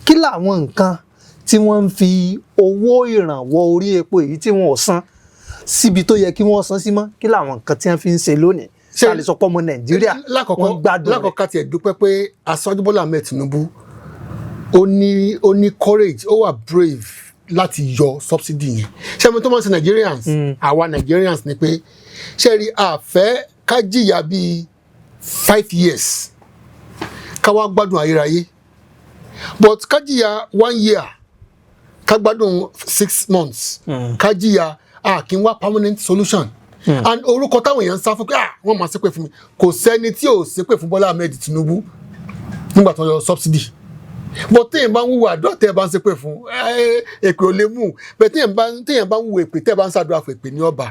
kí làwọn nǹkan tí wọ́n ń fi owó ìrànwọ́ orí epo èyí tí wọ́n ò san síbi tó yẹ kí wọ́n san sí mọ́, kí làwọn nǹkan tí wọ́n fi ń ṣe lónìí ṣe lè sọ pé ọmọ Nàìjíríà wọ́n gbádùn rẹ̀. lákọ̀ọ́kọ́ tiẹ̀ dúpẹ́ pé Aṣíwájú Bọ́lá Ahmed Tinubu ó ní courage, ó wà brave láti yọ subsidy yẹn. ṣé mo tó máa ń ṣe Nigerians àwa Nigerians ni pé ṣé rí àfẹ́ ká jìyà bíi 5 years ká wá gbádùn ayérayé, but ká jìyà 1 year ká gbádùn 6 months ká jìyà kí n wá permanent solution. And orúkọ táwọn èèyàn ń sá fún pé wọ́n máa ṣépè fún mi, kò sẹ́ni tí ò ṣépè fún Bọ́lá Ahmed Tinubu nígbà tó yọ subsidy. But téèyàn bá ń wúwo àdúrà tẹ́ ẹ bá ń ṣépè fún èpè ò lè mú, bẹ́ẹ̀ téèyàn bá ń wúwo èpè tẹ́ ẹ bá ń ṣàdúrà fún èpè ní ọba.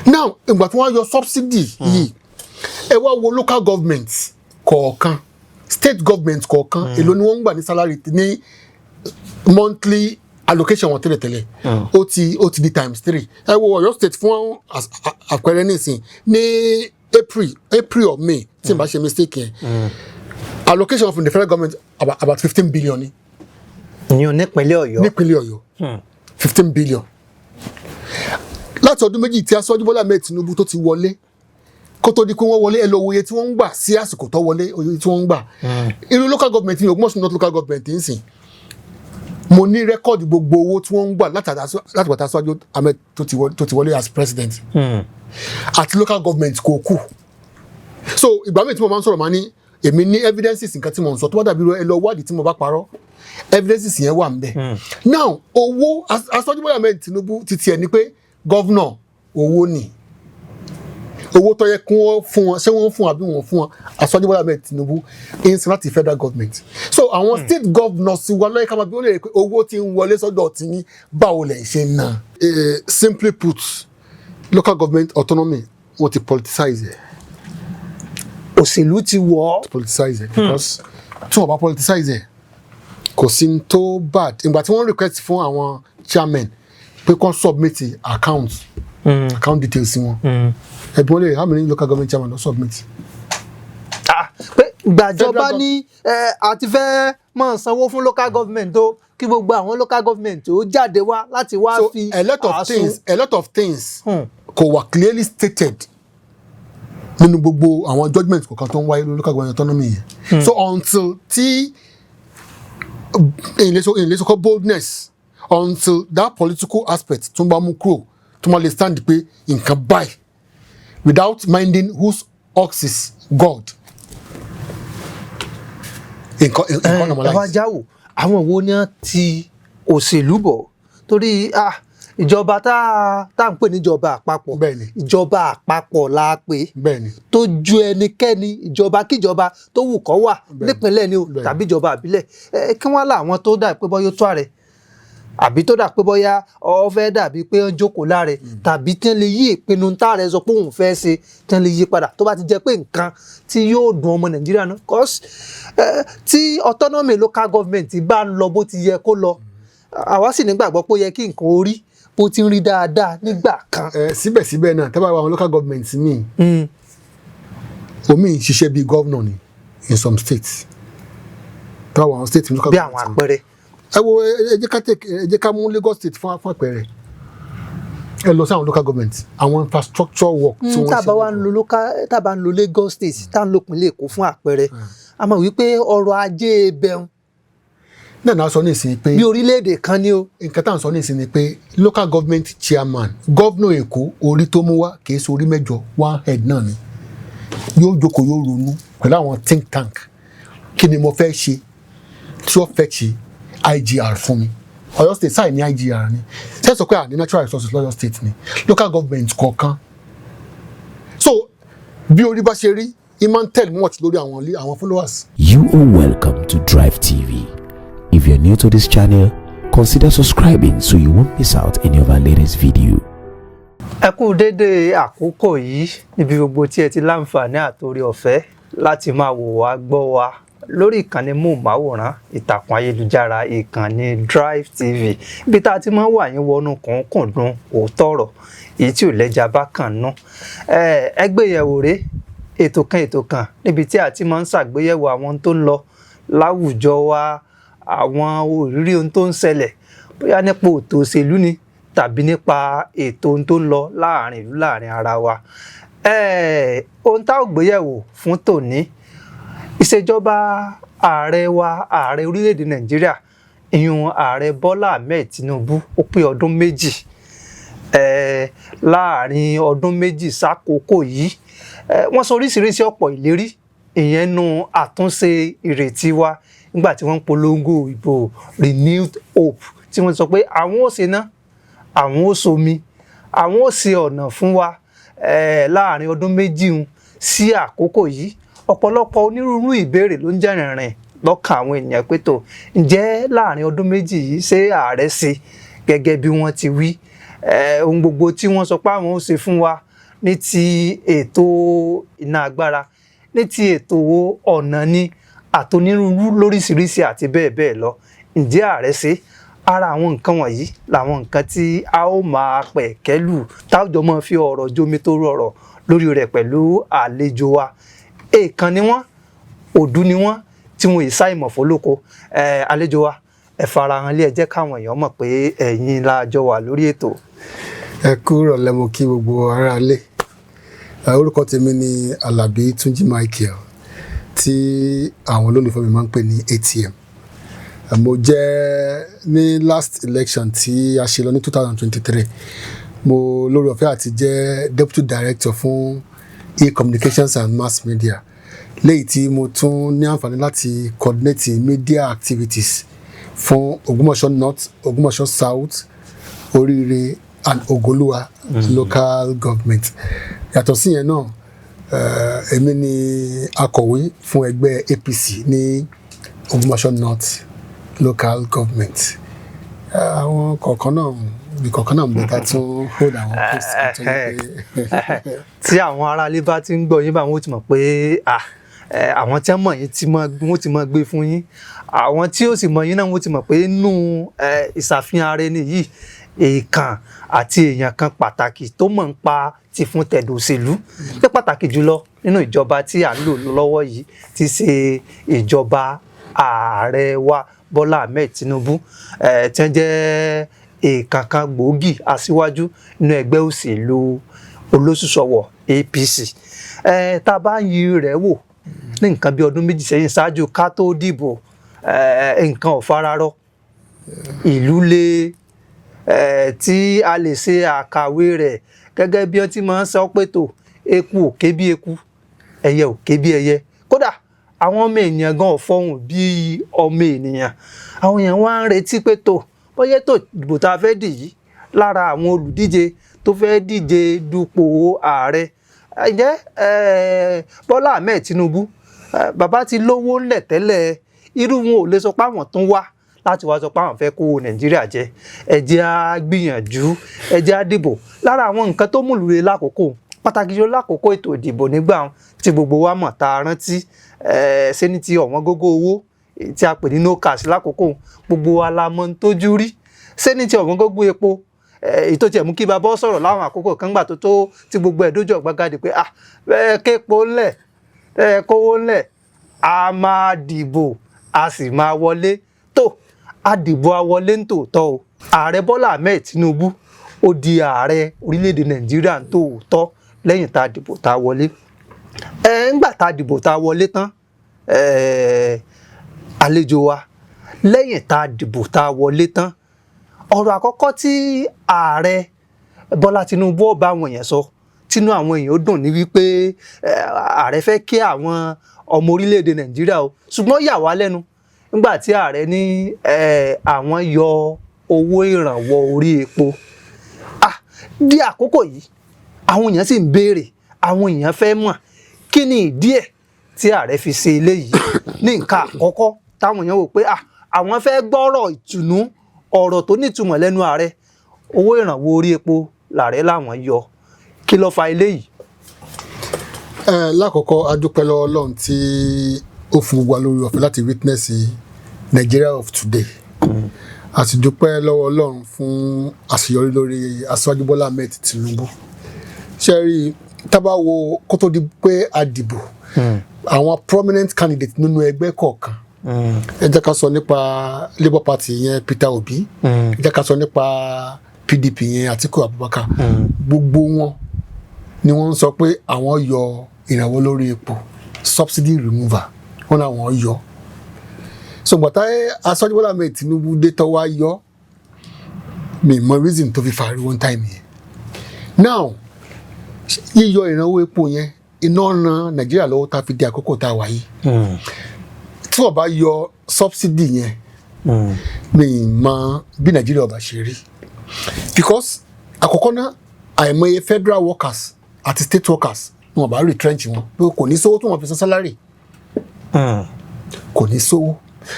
Now ìgbà tí wọ́n yọ subsidy yìí, ẹ wá wo local government kọ̀ọ̀kan, state government kọ̀ọ̀kan, èló ni wọ́n ń gbà ní salary ní monthly allocation wọn tẹ́lẹ̀tẹ́lẹ̀, ó ti di ×3. ẹ wo Ọ̀yọ́ state fún àpẹẹrẹ nísìn ní April or May tí n bá ṣe mistake yẹn, allocation from the federal government about 15 billion ni. ní nípínlẹ̀ Ọ̀yọ́ 15 billion. láti ọdún méjì tí Aṣíwájú Bọ́lá Ahmed Tinubu tó ti wọlé, kó tó di pé wọ́n wọlé, ẹ lọ wo iye tí wọ́n ń gbà sí àsìkò tó wọlé, iye tí wọ́n ń gbà. irú local government ní Ògbómọ̀ṣọ́ north local government ń sìn, mo ní rẹ́kọ̀dì gbogbo owó tí wọ́n ń gbà láti bàtà Aṣíwájú Ahmed tó ti wọlé as president àti local government kò kù. so ìgbà míì tí mo máa ń sọ̀rọ̀ máa ní èmi ní evidences nǹkan tí mo ń sọ tó bá dàbí ẹ lọ wádìí tí mo bá parọ́, evidences yẹn wà ńbẹ̀. now owó Aṣíwájú Bọ́lá Ahmed Tinubu ti tiẹ̀ ni pé gọ́vnọ̀ owó ni owó tó yẹ kí wọ́n fún wọn, ṣé wọ́n fún àbí wọ́n fún wọn, Aṣíwájú Bọ́lá Ahmed Tinubu ń sin láti federal government. so àwọn state governors wa lọ́yẹ̀ ká máa bí wọ́n lè rí pé owó tí ń wọlé sọ́dọ̀ tí ní báwo lẹ̀ ṣe ń ná. simply put, local government autonomy wọ́n ti politicize ẹ̀. òṣèlú ti wọ̀ ọ́. politicize ẹ̀ because tí wọ́n bá politicize ẹ̀ kò sí tó bad. ìgbà tí wọ́n request fún àwọn chairman pé kán submit account details wọn, ẹbí wọn lè how many local government chairman don submit. pé gbàjọba ní àti fẹ́ máa sanwó fún local government tó kí gbogbo àwọn local government ó jáde wá láti wá fi a lot of things kò wà clearly stated nínú gbogbo àwọn judgement kọ̀ọ̀kan tó ń wáyé lórí local government autonomy yẹn. so until tí èyí lè sọ boldness, until that political aspect tó ń bá mú kúrò tó máa lè stand pé nǹkan báyìí without minding whose ox is God. nǹkan normalize. ẹ wá jáwò àwọn wo ni wọ́n ti òṣèlú bọ̀ torí ìjọba tá à ń pè níjọba àpapọ̀, ìjọba àpapọ̀ la pè tó ju ẹnikẹ́ni ìjọba kíjọba tó wù kó wà nípínlẹ̀ ni o tàbí ìjọba àbílẹ̀, kí wọ́n láwọn tó dà pé bọ́yá tó ààrẹ àbí tó dà pé bọ́yá ó fẹ́ dàbí pé ó ń jókòó láre tàbí tí wọ́n lè yí ìpinnu táàrẹ sọ pé òun fẹ́ ṣe tí wọ́n lè yí padà tó bá ti jẹ́ pé nǹkan tí yóò dùn ọmọ Nàìjíríà náà. cause tí autonomy local government bá ń lọ bó ti yẹ kó lọ, àwa sì nígbàgbọ́ pé ó yẹ kí nǹkan orí bó ti ń rí dáadáa nígbà kan. síbẹ̀síbẹ̀ náà tẹ́ bá wà àwọn local government míì omi ń ṣiṣẹ́ bíi governor ni in some states. tẹ́ bá wà àwọn state local government bí àwọn àpẹẹrẹ. ẹ wo ẹ jẹ́ ká mú Lagos state fún àpẹẹrẹ. ẹ lọ sí àwọn local government, àwọn infrastructure work tí wọ́n ṣe. tá a bá ń lo Lagos state tá a ń lo ìpínlẹ̀ Èkó fún àpẹẹrẹ, a mọ̀ wípé ọrọ̀ ajé bẹ̀rùn náà sọ ní ìsìn pé bí orílẹ̀-èdè kan ni o. nǹkan tá à ń sọ ní ìsìn ni pé local government chairman gọ́vnọ̀ Èkó orí tó mú wá kìí ṣe orí mẹ́jọ, one head náà ni yóò jókòó yóò ronú pẹ̀lú àwọn think tank, kí ni mo fẹ́ ṣe tí ó fẹ́ ṣe IGR fún mi. Ọ̀yọ́ state sáì ní IGR ni, ṣé sọ pé àní natural resources lọ́yọ́ state ni local government kọ̀ọ̀kan. so bí orí bá ṣe rí iman tell much lórí àwọn followers. You are welcome to Drive TV. If you're new to this channel, consider subscribing so you won't miss out any of our latest video. Ẹ kú dédé àkókò yìí níbi gbogbo tí ẹ ti láǹfààní àtòrí ọ̀fẹ́ láti máa wò wá gbọ́ wa lórí ìkànnì móhùnmáwòrán ìtàkùn ayélujára ìkànnì Drive TV, ibi tá a ti máa ń wà yín wọnú kùnkùndùn òótọ́ ọ̀rọ̀ èyí tí ò lẹ́jà bá kàn ná. Ẹgbẹ́yẹ̀wò rèé ètò kan níbi tí a ti máa ń ṣàgbéyẹ̀wò àwọn tó ń lọ láwùjọ wa, àwọn òrírí ohun tó ń ṣẹlẹ̀ bóyá nípa ètò òṣèlú ni tàbí nípa ètò ohun tó ń lọ láàrin ìlú láàrin ara wa. Ohun tá ò gbéyẹ̀wò fún tòní, ìṣèjọba ààrẹ wa, ààrẹ orílẹ̀-èdè Nàìjíríà, ìyún ààrẹ Bọ́lá Ahmed Tinubu, ó pé ọdún méjì. Láàrin ọdún méjì sákòókò yìí, wọ́n sọ oríṣiríṣi ọ̀pọ̀ ìlérí, ìyẹn nu àtúnṣe ìrètí wa nígbà tí wọ́n ń polongo ìbò renewed hope, tí wọ́n sọ pé àwọn ó ṣe ná, àwọn ó ṣomi, àwọn ó ṣe ọ̀nà fún wa. Láàrin ọdún méjì sí àkókò yìí, ọ̀pọ̀lọpọ̀ onírúurú ìbéèrè ló ń jẹ́ rìnrìn lọ́kàn àwọn ènìyàn pé tó ǹjẹ́ láàrin ọdún méjì yìí ṣé ààrẹ ṣe gẹ́gẹ́ bí wọ́n ti wí? Ohun gbogbo tí wọ́n sọ pé àwọn ó ṣe fún wa ní ti ètò iná agbára, ní ti ètò ọ̀nà ni, àtonírúurú lóríṣiríṣi àti bẹ́ẹ̀ bẹ́ẹ̀ lọ, ǹjẹ́ ààrẹ ṣe? Ara àwọn nǹkan wọ̀nyí làwọn nǹkan tí a ó máa pẹ̀kẹ́lù táwùjọ máa fi ọ̀rọ̀ jómi tó rọrọ̀ lórí rẹ̀ pẹ̀lú àlejò wa. Èèkàn ni wọ́n, òdú ni wọ́n, tí wọn ì sáìmọ̀ fólóko. Àlejò wa, ẹ farahàn lé, ẹ jẹ́ káwọn èèyàn mọ̀ pé ẹ̀yin la jọ wà lórí ètò. Ẹ kú ìrọ̀lẹ́, mo kí gbogbo ará ilé. Orúkọ tèmi ni Àlàbí Túnjí Michael, tí àwọn olólùfẹ́ mi máa ń pè ní ATM. Mo jẹ́ ní last election tí a ṣe lọ ní 2023, mo lórí ọ̀fẹ́ àti jẹ́ deputy director fún e-communications and mass media, léyìí tí mo tún ní àǹfààní láti coordinate media activities fún Ògbómọ̀ṣọ́ North, Ògbómọ̀ṣọ́ South, Oríire and Ògolúwa local government. Yàtọ̀ sí yẹn náà, èmi ni akọ̀wé fún ẹgbẹ́ APC ní Ògbómọ̀ṣọ́ North local government. Àwọn kọ̀ọ̀kan náà ń bẹ̀ta tún hold àwọn post tí àwọn aráalé bá ti ń gbọ́ yín bá wọn ó ti mọ̀ pé àwọn tí wọ́n mọ̀ yín wọ́n ti mọ̀ gbé fún yín, àwọn tí ó sì mọ̀ yín náà wọ́n ti mọ̀ pé nínú ìṣàfihàn ara ẹni yìí, èèkàn àti èèyàn kan pàtàkì tó mọ̀ ń pa ti fún tẹ̀dọ̀ òṣèlú, ní pàtàkì jùlọ nínú ìjọba tí à ń lò lọ́wọ́ yìí, tí ṣe ìjọba ààrẹ wa Bọ́lá Ahmed Tinubu, tí wọ́n jẹ́ èèkàn kan gbòógì aṣíwájú nínú ẹgbẹ́ òṣèlú olóṣùṣọwọ̀ APC. Tá a bá yí rẹ̀ wò ní nǹkan bí ọdún méjì sẹ́yìn ṣáájú ká tó dìbò, nǹkan ò fararọ, ìlú le, tí a lè ṣe àkàwé rẹ̀ gẹ́gẹ́ bí wọ́n ti máa ń sọ pé tó eku ò ké bí eku, ẹyẹ ò ké bí ẹyẹ. Kódà àwọn ọmọ ènìyàn gan ò fọhùn bí ọmọ ènìyàn. Àwọn èèyàn wá ń retí pé tó bóyá tó ìbò tá a fẹ́ dì yìí, lára àwọn olùdíje tó fẹ́ díje dupò ààrẹ, ǹjẹ́ Bọ́lá Ahmed Tinubu, bàbá ti lówó ńlẹ̀ tẹ́lẹ̀, irú wọn ò lè sọ pé àwọn tún wá láti wá sọ pé àwọn fẹ́ kó Nàìjíríà jẹ. Ẹ jẹ́ á gbìyànjú, ẹ jẹ́ á dìbò. Lára àwọn nǹkan tó múlùú lákòókò, pàtàkì jùlọ lákòókò ètò ìdìbò nígbà tí gbogbo wa mọ̀ tá a rántí, ṣé ní ti ọ̀wọ́n gógó owó tí a pè ní no cash lákòókò, gbogbo wa la mọ̀ ń tójú rí. Ṣé ní ti ọ̀wọ́n gógó epo, èyí tó tiẹ̀ mú kí bàbá sọ̀rọ̀ láwọn àkókò kan gbà tó tí gbogbo ẹ̀ dójú ọ̀gbagadè pé képo ńlẹ̀, kówó ńlẹ̀, a máa dìbò, a sì máa wọlé. Tó a dìbò a wọlé ń tòótọ́ o. Ààrẹ Bọ́lá Ahmed Tinubu ó di ààrẹ orílẹ̀-èdè Nàìjíríà ń tòótọ́ lẹ́yìn tá a dìbò tá a wọlé. Ńgbà tá a dìbò tá a wọlé tán, àlejò wa, lẹ́yìn tá a dìbò tá a wọlé tán, ọ̀rọ̀ àkọ́kọ́ tí ààrẹ Bọ́lá Tinubu ó bá àwọn èèyàn sọ, tínú àwọn èèyàn ó dùn ní wípé ààrẹ fẹ́ kí àwọn ọmọ orílẹ̀-èdè Nàìjíríà o, ṣùgbọ́n yà wá lẹ́nu nígbà tí ààrẹ ní àwọn yọ owó ìrànwọ́ orí epo. Di àkókò yìí, àwọn èèyàn sì ń béèrè, àwọn èèyàn fẹ́ mọ̀ kí ni ìdí ẹ̀ tí ààrẹ fi ṣe eléyìí. Ní nǹkan àkọ́kọ́ táwọn èèyàn wò pé àwọn fẹ́ gbọ́rọ̀ ìtùnú, ọ̀rọ̀ tó nítumọ̀ lẹ́nu ààrẹ, owó ìrànwọ́ orí epo làárẹ̀ làwọn yọ. Kí ló fa eléyìí? Lákọ̀ọ́kọ́ a dúpẹ́ lọ́wọ́ Ọlọ́run tí ó fún wa lórí ọ̀fẹ́ láti witness Nigeria of today. A sì dúpẹ́ lọ́wọ́ Ọlọ́run fún àṣeyọrí lórí aṣáájú Bọ́lá Ahmed Tinubu. Ṣé rí, tá bá wo kó tó di pé a dìbò, àwọn prominent candidate nínú ẹgbẹ́ kọ̀ọ̀kan ẹ jẹ́ ká sọ nípa Labour Party yẹn Peter Obi, ẹ jẹ́ ká sọ nípa PDP yẹn Atiku Abubakar, gbogbo wọn ni wọ́n sọ pé àwọn yọ ìrànwọ́ lórí epo subsidy remover wọn làwọn yọ. So gbàtà Aṣíwájú Bọ́lá Ahmed Tinubu dé tó wá yọ mi mọ reason tó fi fàárí one time yẹn. Now yíyọ ìrànwọ́ epo yẹn iná ran Nàìjíríà lọ́wọ́ tá a fi di àkókò tá a wà yìí. Tí wọ́n bá yọ subsidy yẹn mi mọ bí Nàìjíríà ọba ṣe rí, because àkọ́kọ́ náà àìmọye federal workers àti state workers wọn bá retrench wọn pé kò ní sówó tó wọn fi san salary, kò ní sówó.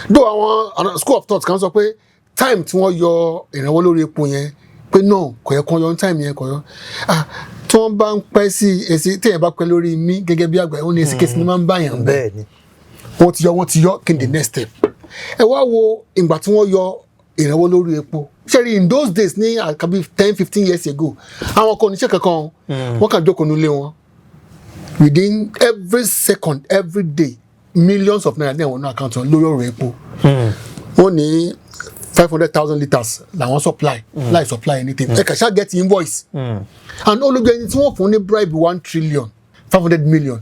Dó àwọn school of thought kan sọ pé time tí wọ́n yọ ìrànwọ́ lórí epo yẹn pé náà kò yẹ kán yọ time yẹn kò yọ. Tí wọ́n bá ń pẹ́ sí èsì tí èèyàn bá pẹ́ lórí mi gẹ́gẹ́ bí àgbà wọn ní èsì kẹsì ni máa ń bá yàn bẹ́ẹ̀. Wọ́n ti yọ kí n the next step. Ẹ wá wo ìgbà tí wọ́n yọ ìrànwọ́ lórí epo. Ṣé in those days ní àkàbí 10-15 years ago àwọn kan oníṣẹ́ kankan wọ́n kàn jókòó nílé wọn. Within every second, every day, millions of naira ní àwọn náà account wọn lórí ọ̀rọ̀ epo. Wọ́n ní 500,000 litres làwọn supply, láì supply anything. Ẹ kà ṣá get invoice. And olùgbé ẹni tí wọ́n fún ní bribe 1,500,000,000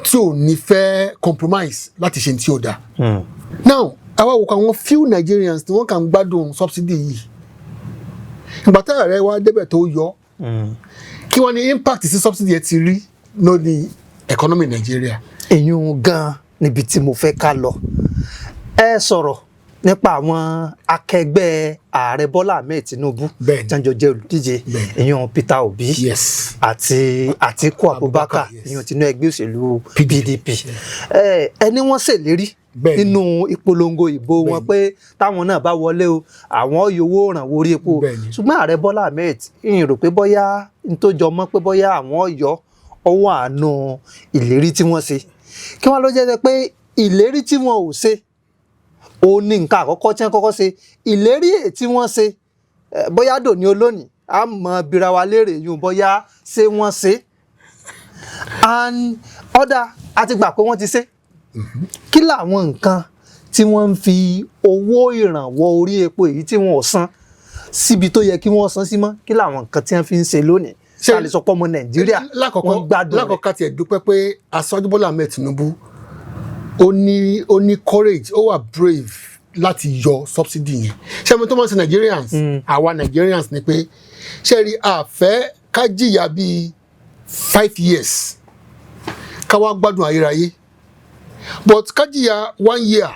tí ò ní fẹ́ compromise láti ṣe tí ó dá. Now àwa wò ká àwọn few Nigerians tí wọ́n kàn gbádùn subsidy yìí. Ìgbà tí ààrẹ wa débẹ̀ tó yọ kí wọ́n ní impact sí subsidy ẹ ti rí lórí economy Nigeria. Èyún gan níbi tí mo fẹ́ ká lọ. Ẹ sọ̀rọ̀ nípa àwọn akẹgbẹ́ ààrẹ Bọ́lá Ahmed Tinubu jàǹjọ jẹ́ olùdíje èyàn Peter Obi àti Atiku Abubakar èyàn tinú ẹgbẹ́ òṣèlú PDP. Ẹni wọ́n ṣèlérí nínú ìpolongo ìbò wọn pé táwọn náà bá wọlé o àwọn yòówó rànwọ́ orí epo. Ṣùgbọ́n ààrẹ Bọ́lá Ahmed ìyìn rò pé bóyá n tó jọ mọ́ pé bóyá àwọn yọ ọwọ́ àánú ìlérí tí wọ́n ṣe. Kí wọ́n ló jẹ́ pé ìlérí tí wọ́n ò ṣe ó ní nǹkan àkọ́kọ́ tí wọ́n kọ́kọ́ ṣe. Ìlérí tí wọ́n ṣe bóyá dòní olónìí a mọ̀ bira wa léèrè yùn bóyá ṣé wọ́n ṣe. And ọ̀dà àti gbà pé wọ́n ti ṣe. Kí làwọn nǹkan tí wọ́n ń fi owó ìrànwọ́ orí epo èyí tí wọ́n ò san síbi tó yẹ kí wọ́n san sí mọ́? Kí làwọn nǹkan tí wọ́n fi ń ṣe lónìí? Ṣé a lè sọ pé ọmọ Nàìjíríà wọ́n gbádùn rẹ̀? Lákọ̀ọ́kọ́ tiẹ̀ dúpẹ́ pé Aṣíwájú Bọ́lá Ahmed Tinubu ó ní courage, ó wà brave láti yọ subsidy yẹn. Ṣé mo tó máa ń ṣe Nigerians àwa Nigerians ni pé ṣé rí àfẹ́ ká jìyà bíi 5 years ká wá gbádùn ayérayé, but ká jìyà 1 year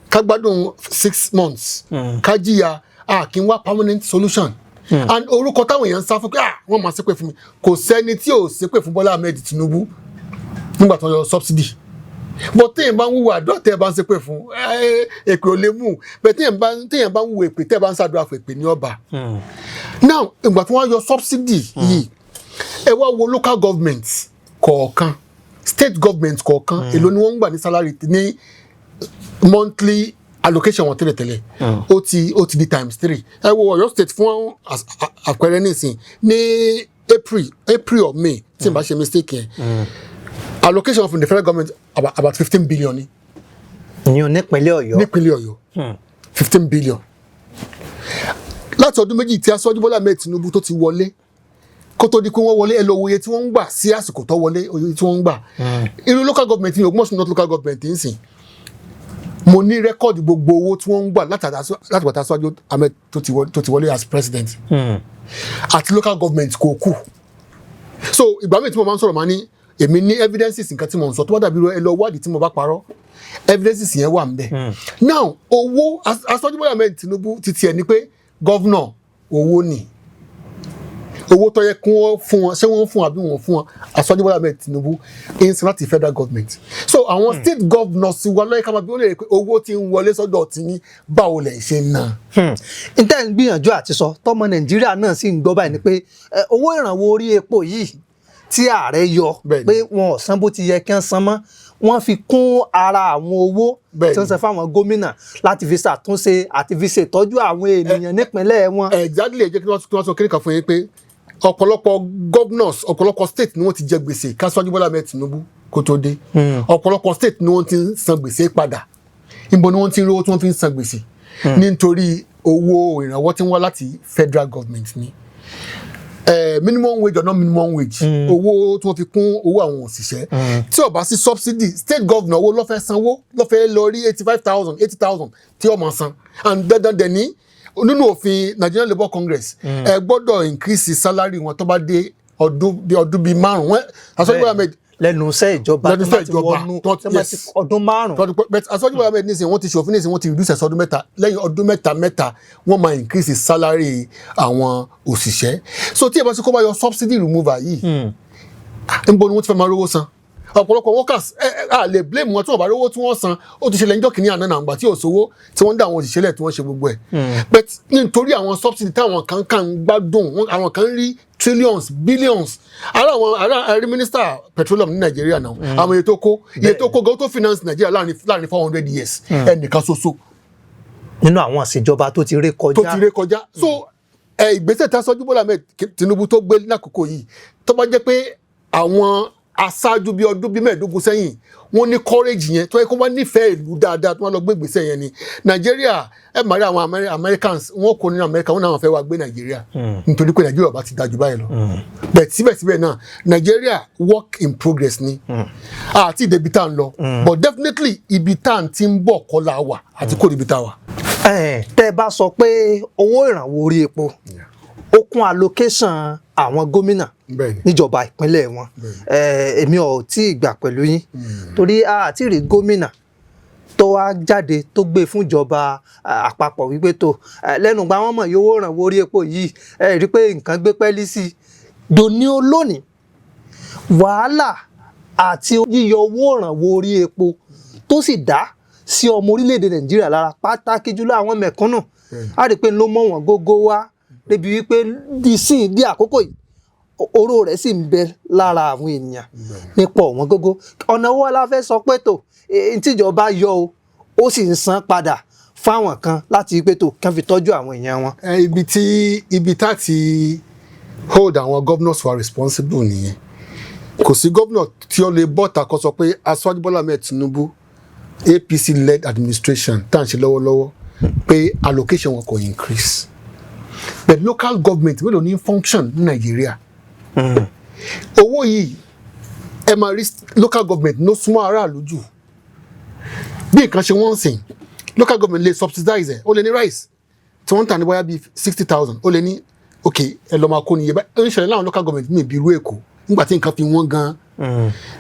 ká gbádùn 6 months ká jìyà kí n wá permanent solution. And orúkọ táwọn èèyàn ń sá fún pé wọ́n máa ṣépè fún mi, kò sẹ́ni tí ò ṣépè fún Bọ́lá Ahmed Tinubu nígbà tó yọ subsidy. But téèyàn bá ń wúwo àdúrà tẹ́ ẹ bá ń ṣépè fún èpè ò lè mú, bẹ́ẹ̀ téèyàn bá ń wúwo èpè tẹ́ ẹ bá ń ṣàdúrà fún èpè ní ọba. Now ìgbà tí wọ́n yọ subsidy yìí ẹ wá wo local government kọ̀ọ̀kan, state government kọ̀ọ̀kan èló ni wọ́n ń gbà ní salary ní monthly allocation wọn tẹ́lẹ̀tẹ́lẹ̀ ó ti di ×3. Ẹ wo Ọ̀yọ́ state fún àpẹẹrẹ nísìn ní April or May tí n bá ṣe mistake yẹn allocation from the federal government about 15 billion ni. Ìyẹn nípínlẹ̀ Ọ̀yọ́ 15 billion. Láti ọdún méjì tí Aṣíwájú Bọ́lá Ahmed Tinubu tó ti wọlé kó tó di pé wọ́n wọlé ẹ lọ wo iye tí wọ́n ń gbà sí àsìkò tó wọlé iye tí wọ́n ń gbà. Irú local government ní Ògbómọ̀ṣọ́ north local government ń sìn mo ní rẹ́kọ̀dì gbogbo owó tí wọ́n ń gbà láti bàtà Aṣíwájú Ahmed tó ti wọlé as president àti local government kò kù. So ìgbà míì tí mo máa ń sọ̀rọ̀ máa ní èmi ní evidences nǹkan tí mo ń sọ tó bá dàbí ẹ lọ wádìí tí mo bá parọ́ evidences yẹn wà ńbẹ̀. Now owó Aṣíwájú Bọ́lá Ahmed Tinubu ti tiẹ̀ ni pé governor owó ni owó tó yẹ kí wọ́n fún wọn ṣé wọ́n fún àbí wọ́n fún wọn Aṣíwájú Bọ́lá Ahmed Tinubu ń sin láti federal government. So àwọn state governors wà lọ́yẹ̀ ká máa bí wọ́n lè rí pé owó tí ń wọlé sọ́dọ̀ tí ní báwo lẹ̀ ṣe ń ná. Ǹtẹ́ ń gbìyànjú àti sọ tọmọ Nàìjíríà náà sì ń gbọ́ báyìí ni pé owó ìrànwọ́ orí epo yìí tí ààrẹ yọ pé wọn ò san bó ti yẹ kí wọ́n san mọ́, wọ́n fi kún ara àwọn owó tí wọ́n san fáwọn gómìnà láti fi ṣàtúnṣe àti fi ṣètọ́jú àwọn ènìyàn nípínlẹ̀ wọn. Exactly, ẹ jẹ́ kí wọ́n sọ kíníkà fún yín pé ọ̀pọ̀lọpọ̀ governors ọ̀pọ̀lọpọ̀ state ni wọ́n ti jẹ gbèsè k'Aṣíwájú Bọ́lá Ahmed Tinubu kó tó dé. Ọ̀pọ̀lọpọ̀ state ni wọ́n ti san gbèsè padà. níbo ni wọ́n ti ń rówó tí wọ́n fi ń san gbèsè nítorí owó ìrànwọ́ tí ń wá láti federal government ni minimum wage or non minimum wage owó tí wọ́n fi kún owó àwọn òṣìṣẹ́ tí ó bá sí subsidy state governor owó ló fẹ́ sanwó ló fẹ́ lọ rí 85,000 80,000 tí ó máa san and dandan dẹ̀ ní nínú òfin Nigerian Labour Congress ẹ gbọ́dọ̀ increase salary wọn tó bá dé ọdún bíi márùn-ún Aṣọ́jú Ahmed lẹ́nu iṣẹ́ ìjọba tó bá ti wọnú ọdún márùn-ún. but Aṣọ́jú Ahmed nísìnyí wọ́n ti ṣòfin nísìnyí wọ́n ti reduce ẹ̀sọ́ ọdún mẹ́ta lẹ́yìn ọdún mẹ́ta wọ́n máa increase salary àwọn òṣìṣẹ́ so tí ẹ bá ti kó bá yọ subsidy remover yìí níbo ni wọ́n ti fẹ́ máa rówó san ọ̀pọ̀lọpọ̀ workers a lè blame wọn tí wọ́n bá rówó tí wọ́n san ó ti ṣẹlẹ̀ níjọ́ kìíní àná nàgbà tí ò sówó tí wọ́n dá àwọn òṣìṣẹ́ lẹ̀ tí wọ́n ṣe gbogbo ẹ̀ but nítorí àwọn subsidy táwọn kan ń gbádùn àwọn kan rí trillions billions ara minister petroleum ní Nàìjíríà náà àwọn iye tó kó gan tó finance Nàìjíríà láàrin 400 years ẹnìkan ṣoṣo nínú àwọn ìṣèjọba tó ti ré kọjá. So ìgbésẹ̀ tí Aṣọ́jú Bọ́lá Ahmed Tinubu tó gbé lákòókò yìí tó bá jẹ́ pé àwọn aṣáájú bíi ọdún bíi mẹ́ẹ̀ẹ́dógún sẹ́yìn wọ́n ní courage yẹn tó yẹ kó wọ́n nífẹ̀ẹ́ ìlú dáadáa tó wọ́n lọ gbé ìgbésẹ̀ yẹn ni Nàìjíríà ẹ máa rí àwọn Americans wọ́n kò ní America wọ́n náà fẹ́ wá gbé Nàìjíríà nítorí pé Nàìjíríà bá ti dájú báyìí lọ bẹ́ẹ̀ síbẹ̀síbẹ̀ náà Nàìjíríà work in progress ni àti ìdèbí tá à ń lọ but definitely ibi tá à ń ti ń bọ̀ kọ́ la wà àti kò níbi tá a wà. tẹ́ ẹ bá sọ pé owó ìrànwọ́ orí epo ó kún allocation àwọn gómìnà níjọba ìpínlẹ̀ wọn èmi ò tí ì gbà pẹ̀lú yín torí a ti rí gómìnà tó wá jáde tó gbé fún ìjọba àpapọ̀ wípé tó lẹ́nu gba wọn mọ̀ yówó ìrànwọ́ orí epo yìí rí pé nǹkan gbé pẹ́ẹ́lí sí i dòní olónìí wàhálà àti yíyọ owó ìrànwọ́ orí epo tó sì dá sí ọmọ orílẹ̀-èdè Nàìjíríà lára pàtàkì jùlọ àwọn mẹ̀kúnnù a rí pé ló mọ̀ wọ́n gógó wá débi wípé di àkókò yìí oró rẹ̀ sì ń bẹ lára àwọn ènìyàn nípa ọ̀wọ́n gógó ọ̀nà wo la fẹ́ sọ pé tó tíjọba yọ ó sì ń san padà fáwọn kan láti pé tó kàn fi tọ́jú àwọn èèyàn wọn. ibi tá ti hold àwọn governors who are responsible nìyẹn kò sí governor tí ó lè bọ́ta kó sọ pé Aṣọ́jú Bọ́lá Ahmed Tinubu APC led administration tá à ń ṣe lọ́wọ́lọ́wọ́ pé allocation wọn kò increase but local government mélòó ní function ní Nàìjíríà owó yìí ẹ máa rí local government ló súnmọ́ aráàlú jù bí nǹkan ṣe wọ́n ń sìn local government lè subsidize ẹ̀ ó lè ní rice tí wọ́n ń tà ní bóyá bíi 60,000 ó lè ní ok ẹ lọ́ọ́ máa kó ní iye báyìí ó ń ṣẹlẹ̀ láwọn local government ní ìbí irú Èkó nígbà tí nǹkan fi wọ́n gan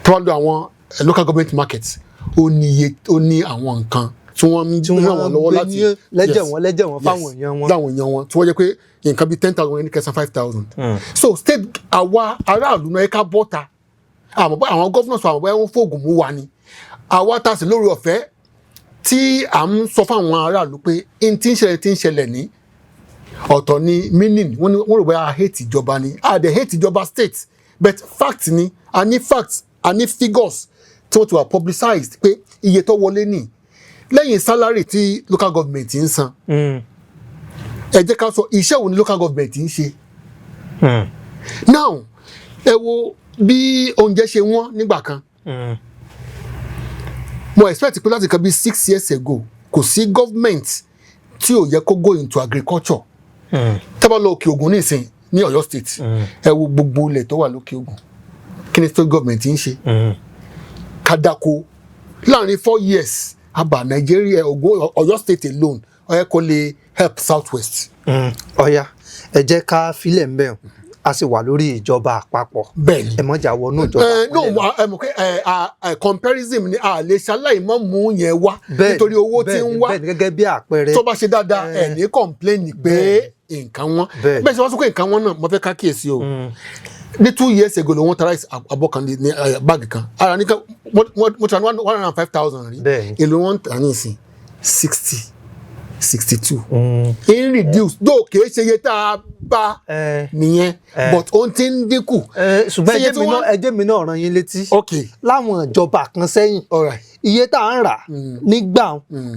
tí wọ́n lo àwọn local government market ó ní àwọn nǹkan tí wọ́n ń ràn wọ́n lọ́wọ́ láti lẹ́jẹ̀ wọn fáwọn èèyàn wọn tí wọ́n jẹ́ pé nǹkan bíi 10,000 ní kẹsàn 5,000 so state àwa aráàlú náà ẹ̀ka bọ́ta àmọ́ bá àwọn governors àmọ́ bá wọn fóògùn mú wa ni àwa tá a sì lórí ọ̀fẹ́ tí à ń sọ fáwọn aráàlú pé n tí ń ṣẹlẹ̀ ní ọ̀tọ̀ ni meaning wọ́n rò bóyá a hate ìjọba ni a dẹ̀ hate ìjọba state but fact ni a ní facts a ní figures tí wọ́n ti wà publicized pé iye tó wọlé ní lẹ́yìn salary tí local government ń san ẹ jẹ́ ká sọ iṣẹ́ wo ni local government ń ṣe now ẹ wo bí oúnjẹ ṣe wọ́n nígbà kan mo expect pé láti kan bí 6 years ago kò sí government tí ò yẹ kó go into agriculture tá bá lọ Òkè Ògùn nísìn ní Ọ̀yọ́ state ẹ wo gbogbo ilẹ̀ tó wà lókè Ògùn kí ni state government ń ṣe kádàkó láàrin 4 years àbá Nàìjíríà Ọ̀yọ́ state alone ó yẹ kó lè help southwest. ọ̀ya ẹ jẹ́ ká filẹ̀ ń bẹ̀ a sì wà lórí ìjọba àpapọ̀ bẹ́ẹ̀ni ẹ mọ̀jà wọnú ìjọba àpapọ̀ comparison ni a lè ṣaláì mọ́ mú yẹn wá nítorí owó tí ń wá gẹ́gẹ́ bí àpẹẹrẹ tó bá ṣe dáadáa ẹ̀ ní complain pé nǹkan wọn bẹ́ẹ̀ ṣe wá sọ pé nǹkan wọn náà mo fẹ́ ká kíyèsí o ní 2 years ago ló wọ́n ta rice abọ́ kan ní báàgì kan ara ní mo tra 105,000 rí èlò wọn tà ní ìsìn 62 in reduce though kìí ṣe iye tá a bá nìyẹn but ó ti ń dínkù. ṣùgbọ́n ẹjẹ́ mi náà rán yín létí láwọn ìjọba kan sẹ́yìn iye tá à ń rà nígbà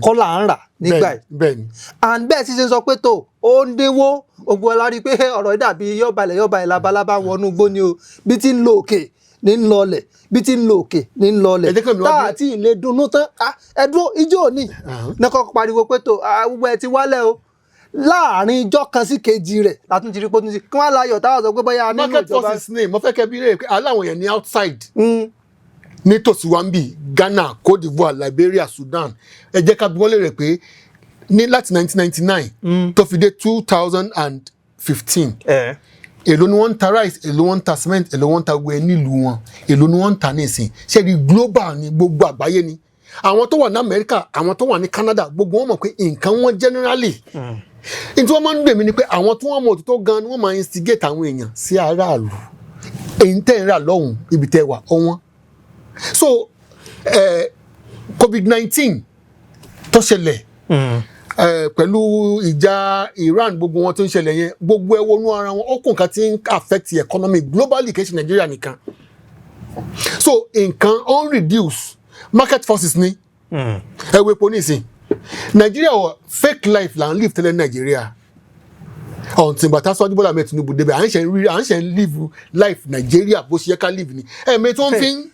kọ́ là ń rà nígbà yìí and bẹ́ẹ̀ sì ṣe sọ pé tó ó ń dínwó ogun ọlá rí i pé ọ̀rọ̀ dàbí yọ́balẹ̀ labalábá wọnú igbó ni o bí ti ń lo òkè ní ń lọlẹ̀ bí ti ń lọ òkè ní ń lọlẹ̀ tá àti ilé dunnú tán ẹdúró ijó òní ní kọ́kọ́ pariwo pé tó gbogbo ẹ ti wálẹ̀ o láàrin ijọ́ kan sí kejì rẹ̀ látún ti rí pé kí wọ́n láyọ̀ táwọn sọ pé bóyá nínú ìjọba. market forces ní mo fẹ́ kẹ́ bí rẹ̀ aláwọ̀ yẹn ní outside nítòsí wa ń bì Ghana, Cote d'Ivoire, Liberia, Sudan ẹ jẹ́ ká bí wọ́n lè rẹ̀ pé ní láti 1999 tó fi dé 2015 èló ni wọ́n ń ta rice èló wọ́n ń ta cement èló wọ́n ń ta gbogbo nílùú wọn èló ni wọ́n ń ta nísìn ṣé di global ni gbogbo àgbáyé ni àwọn tó wà ní America àwọn tó wà ní Canada gbogbo wọn mọ̀ pé nǹkan wọn generally ní tí wọ́n máa ń dè mí ni pé àwọn tí wọ́n mọ̀ òtítọ́ gan ni wọ́n máa instigate àwọn èèyàn sí aráàlú èyí tẹ́ ń rà lọ́hùn ibi tẹ́ wà ọ̀wọ́n so COVID-19 tó ṣẹlẹ̀ pẹ̀lú ìjà Iran gbogbo wọn tó ń ṣẹlẹ̀ yẹn gbogbo ẹ wọnú ara wọn ó kún nǹkan tí ń affect the economy globally kì í ṣe Nigeria nìkan so nǹkan on reduce market forces ni ẹ wo epo nísìn Nigeria fake life là ń live tẹ́lẹ̀ Nigeria ọ̀ǹtí bàtà sọ́jú Bọ́lá Ahmed Tinubu débẹ̀ à ń ṣe ń live life Nigeria bó ṣe yẹ ká live ni ẹ̀mí tó ń fi ń.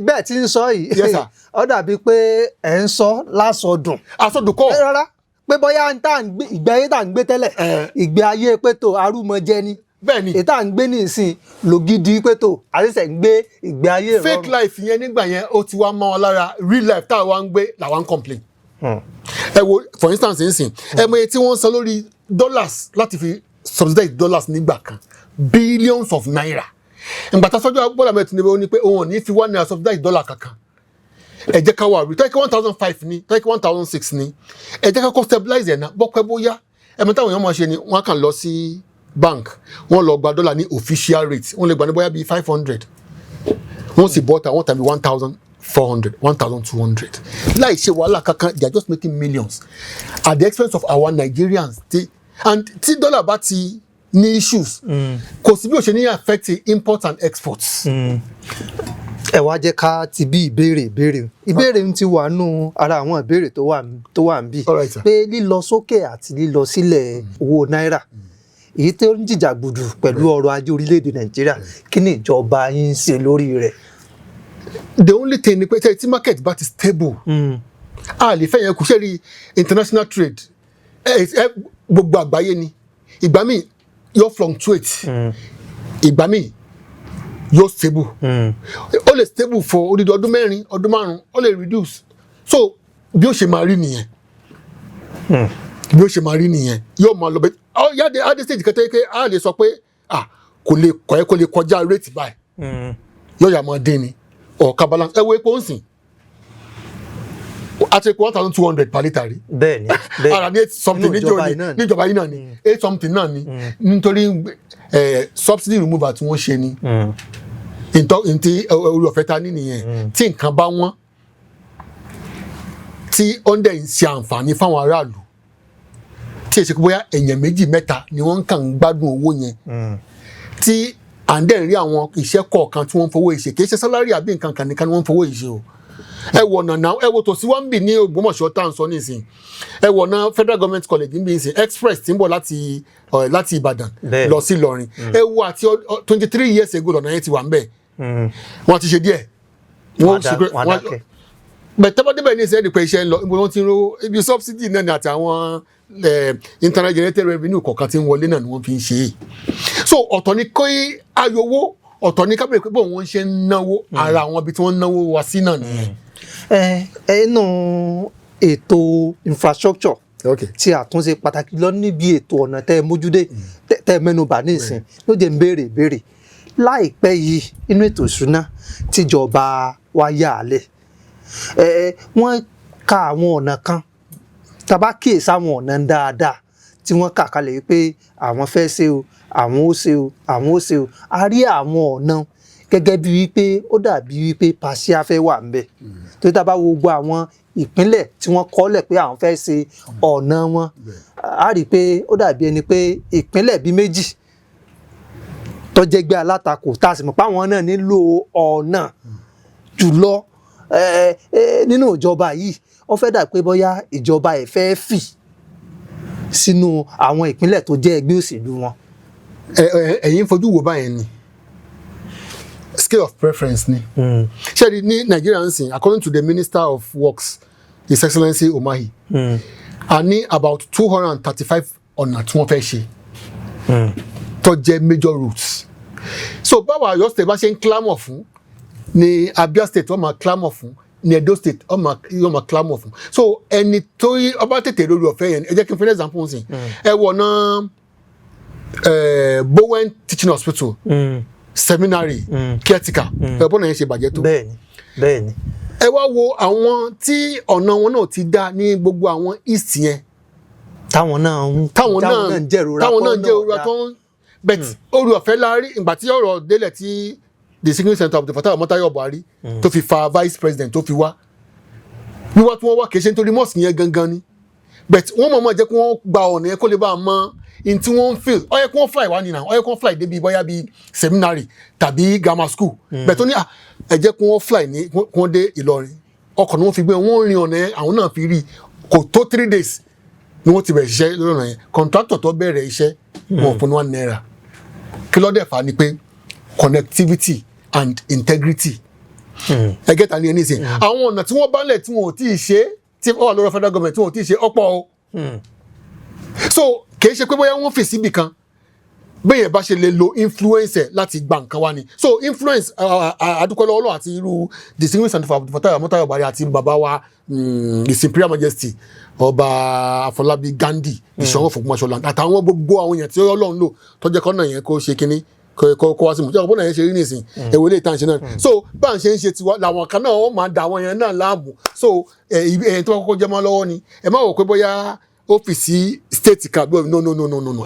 bẹ́ẹ̀ tí ń sọ yìí ó dàbí pé ẹ̀ ń sọ lásọdùn. àsọdùn kọ́. rárá pé bóyá ìgbé ayé tá à ń gbé tẹ́lẹ̀ ìgbé ayé pé tó arúmọjẹ ni bẹ́ẹ̀ni èyí tá à ń gbé nísìn lògidì pé tó àṣẹṣẹ ń gbé ìgbé ayé rọrùn. fake life yẹn nígbà yẹn ó ti wá mọ́ ọ lára real life tá a wá ń gbé làwa ń complain. ẹ wo for instance nsìn ẹ mọ iye tí wọ́n ń san lórí dollars láti fi subsidize dollars nígbà kan billions of naira ìgbà tá a sọ́jọ́ Bọ́lá Ahmed Tinubu ní pé òun ò ní fi one naira subsidize dollar kankan ẹ jẹ́ ká wà rí tọ́kì 1005 ní tọ́kì 1006 ní ẹ jẹ́ ká kó stabilize ẹ̀ náà bọ́pẹ́ bóyá ẹ̀mí táwọn èèyàn máa ṣe ni wọ́n kàn lọ sí bank wọ́n lọ gba dọ́là ní official rate wọ́n lè gbà ní bóyá bíi 500 wọ́n sì bọ́ta wọ́n tàbí 1400 1200 láì ṣe wàhálà kankan they are just making millions at the expense of our Nigerians and tí dọ́là bá ti ní issues kò sí bí ó ṣe ní affect imports and exports. ẹ wá jẹ́ ká ti bí ìbéèrè ń ti wà nù ara àwọn ìbéèrè tó wà ń bì pé lílọ sókè àti lílọ sílẹ̀ owó náírà èyí tó ń jìjàgbùdù pẹ̀lú ọrọ̀ ajé orílẹ̀-èdè Nàìjíríà kí ni ìjọba yín ń ṣe lórí rẹ̀. the only thing ni pé tí market bá ti stable a lè fẹ́ yẹn kù ṣe rí international trade gbogbo àgbáyé ni ìgbà míì yóò fluctuate ìgbà míì yóò stable ó lè stable for odidi ọdún mẹ́rin ọdún márùn ó lè reduce so bí ó ṣe máa rí nìyẹn yóò máa lọ bẹ yáde adé stage kẹtẹ kẹ a lè sọ pé kò lè kọjá rate báyìí yóò yà máa dín ni ọ̀ka balance ẹ wo epo ń sìn àti epo 1200 per litre rí bẹ́ẹ̀ni ara ní 8 something níjọba yìí náà ni 8 something náà ni nítorí subsidy removal tí wọ́n ṣe ni ntí orí ọ̀fẹ́ ta ní nìyẹn tí nǹkan bá wọ́n tí ó ń dẹ̀ ń ṣe àǹfààní fáwọn aráàlú tí èsì bóyá èèyàn méjì mẹ́ta ni wọ́n kàn ń gbádùn owó yẹn tí à ń dẹ̀ rí àwọn iṣẹ́ kọ̀ọ̀kan tí wọ́n ń fowó ìṣe kì í ṣe sálárì àbí nǹkan kan nìkan ni wọ́n ń fowó ìṣe o ẹ wọ̀ nàná ẹ wo tòsí wọ́n ń bì ní Ògbómọ̀ṣọ́ tá à ń sọ nísìn ẹ wọ̀ ná Federal Government College ń bì nísìn express tí ń bọ̀ láti Ìbàdàn lọ sí Ìlọrin ẹ wo àti 23 years ago lọ́nà yẹn ti wà ń bẹ̀ wọ́n ti ṣe díẹ̀ bẹ̀tẹ́ bá débẹ̀ ní ìṣẹ́ ìdìpẹ́ iṣẹ́ ń lọ ibi wọ́n ti ń ro ibi subsidy náà ni àti àwọn internal generated revenue kọ̀ọ̀kan tí ń wọlé náà ni wọ́n fi ń ṣe é so ọ̀tọ̀ ni kó ayowó ọ̀tọ̀ ni kábíyèsí pé bọ́ọ̀ wọ́n ṣe ń náwó ara àwọn ibi tí wọ́n ń náwó wá sí náà nìyẹn. inú ètò infrastructure tí àtúnṣe pàtàkì lọ níbi ètò ọ̀nà tẹ́ ẹ mójúdé tẹ́ ẹ mẹ́nubà nísìn ló jẹ́ ń béèrè láìpẹ́ yìí inú ètò ìṣúná tíjọba wa yà á lẹ̀ wọ́n ka àwọn ọ̀nà kan tàbá kíyèsí àwọn ọ̀nà dáadáa tí wọ́n kà kalẹ̀ wípé àwọn fẹ́ ṣe o àwọn ó ṣe o a rí àwọn ọ̀nà gẹ́gẹ́ bí wípé ó dàbí wípé pàṣẹ afẹ́ wà ń bẹ̀ tó tá bá wo gbogbo àwọn ìpínlẹ̀ tí wọ́n kọ́lẹ̀ pé àwọn fẹ́ ṣe ọ̀nà wọn a rí pé ó dàbí ẹni pé ìpínlẹ̀ bíi méjì tó jẹ́ gbé alátakò tá a sì mọ̀ pé àwọn náà nílò ọ̀nà jùlọ nínú ìjọba yìí ó fẹ́ dà pé bóyá ìjọba ẹ̀ fẹ́ fì sínú àwọn ìpínlẹ̀ tó jẹ́ ẹgbẹ́ òṣèlú wọn. ẹ̀yin fojú wo báyẹn ni scale of preference ni. Ṣé rí ní Nigeria ń sìn, according to the Minister of Works, His Excellency Umahi, a ní about 235 ọ̀nà tí wọ́n fẹ́ ṣe tó jẹ́ major routes. So báwa Ọ̀yọ́ state bá ṣe ń clamor fún ni Abia state wọ́n máa clamor fún ni Edo state wọ́n máa clamor fún. So ẹni tó ọba tètè lórí ọ̀fẹ́ yẹn ẹ jẹ́ kí n fẹ́ example sìn ẹ wọ̀ náà Bowen Teaching Hospital seminary caretaker ẹ bọ́n náà yẹn ṣe bàjẹ́ tó. Bẹ́ẹ̀ni. Ẹ wá wo àwọn tí ọ̀nà wọn náà ti dá ní gbogbo àwọn east yẹn. Táwọn náà ń jẹ́rora tó ń bet orí ọ̀fẹ́ la rí ìgbà tí ọ̀rọ̀ délẹ̀ tí the signature center of the Fatai Ọmọ́táyọ̀ Buhari tó fi fa vice president tó fi wá wíwá tí wọ́n wá kìí ṣe nítorí mosque yẹn gangan ni but wọ́n mọ̀ jẹ́ kí wọ́n gba ọ̀nà yẹn kó lè bá a mọ in tí wọ́n ń feel ó yẹ kí wọ́n fly wá nínú ó yẹ kí wọ́n fly débi bóyá bíi seminary tàbí grammar school but ó ní ẹ jẹ́ kí wọ́n fly ní kí wọ́n dé Ìlọrin ọkọ̀ ni wọ́n fi gbé wọ́n rin ọ̀nà yẹn àwọn náà fi rí kò tó 3 days ni wọ́n ti bẹ̀rẹ̀ ṣiṣẹ́ lórí ọ̀nà yẹn contractor tó bẹ̀rẹ̀ iṣẹ́ wọn fún ₦1 kí ló dẹ̀ fà ni pé connectivity and integrity ẹ gẹ́ta ní ẹni sìn àwọn ọ̀nà tí wọ́n bá lẹ̀ tí wọn ò tí ì ṣe tí wọ́n wà lọ́rọ̀ federal government tí wọn ò tí ì ṣe ọ̀pọ̀ o so kìí ṣe pé bóyá wọ́n fèsì ibì kan bẹ́ẹ̀ bá ṣe lè lo influence láti gba nǹkan wá ni so influence àdúpẹ́ lọ́wọ́ Ọlọ́run àti irú distinguished senator of Fatai Ọmọ́táyọ̀ Buhari àti bàbá wa His Imperial Majesty Ọba Afọlábí Gandhi Ìṣọ̀ún Ògbómọ̀ṣọ́ àtàwọn gbogbo àwọn èèyàn tí Ọlọ́run lò tó jẹ́ kọ́nà yẹn kó ṣe kínní kó wá sí mu jẹ́ ọ̀pọ̀ náà yẹn ṣe rí nìsín èwo lè tàn ṣe náà so bá à ń ṣe tiwa làwọn kan náà wọ́n máa da àwọn yẹn náà láàmú so ẹ̀yìn tó kọ́kọ́ jẹ́ mọ́ lọ́wọ́ ni ẹ má wò pé bóyá ọ́fíìsì state kan no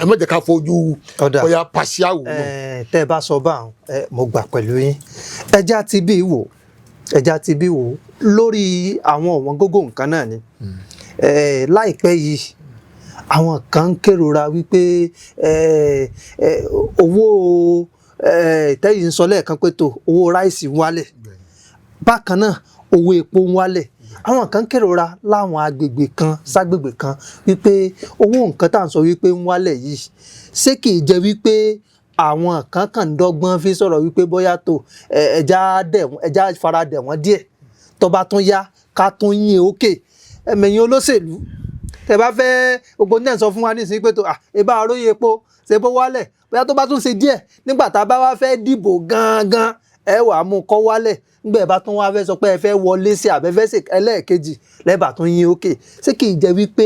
ẹ má jẹ́ ká fojú bóyá partial wò. tẹ́ ẹ bá sọ báwọn mo gbà pẹ̀lú yín ẹja ti bí wò lórí àwọn ọ̀wọ́n gógó nǹkan náà ni láìpẹ́ yìí àwọn kan ń kérora wípé owó tẹ́yìn ń sọ lẹ́ẹ̀kan pé tó owó ráìsì ń wálẹ̀ bákan náà owó epo ń wálẹ̀ àwọn kan kérora láwọn agbègbè kan ságbègbè kan wípé owó nǹkan tá à ń sọ wípé ń wálẹ̀ yìí ṣé kì í jẹ́ wípé àwọn kan kàn ń dọ́gbọ́n fi sọ̀rọ̀ wípé bóyá tó ẹja fara dẹ̀ wọ́n díẹ̀ tó bá tún yá ká tún yín òkè ẹ̀mẹ̀yìn olóṣèlú tẹ́ bá fẹ́ gbogbo náà sọ fún wa nísìnyí pé tó ebá aróyè epo ṣe bó wálẹ̀ bóyá tó bá tún ṣe díẹ̀ nígbà tá a bá wá fẹ́ dìbò gangan ẹ wàá mú kọ́ wálẹ̀ nígbà ẹ bá tún wá fẹ́ sọ pé ẹ fẹ́ wọlé sí àbẹ́fẹ́ sí ẹlẹ́ẹ̀kejì lẹ́bàá tún yín òkè ṣé kì í jẹ́ wípé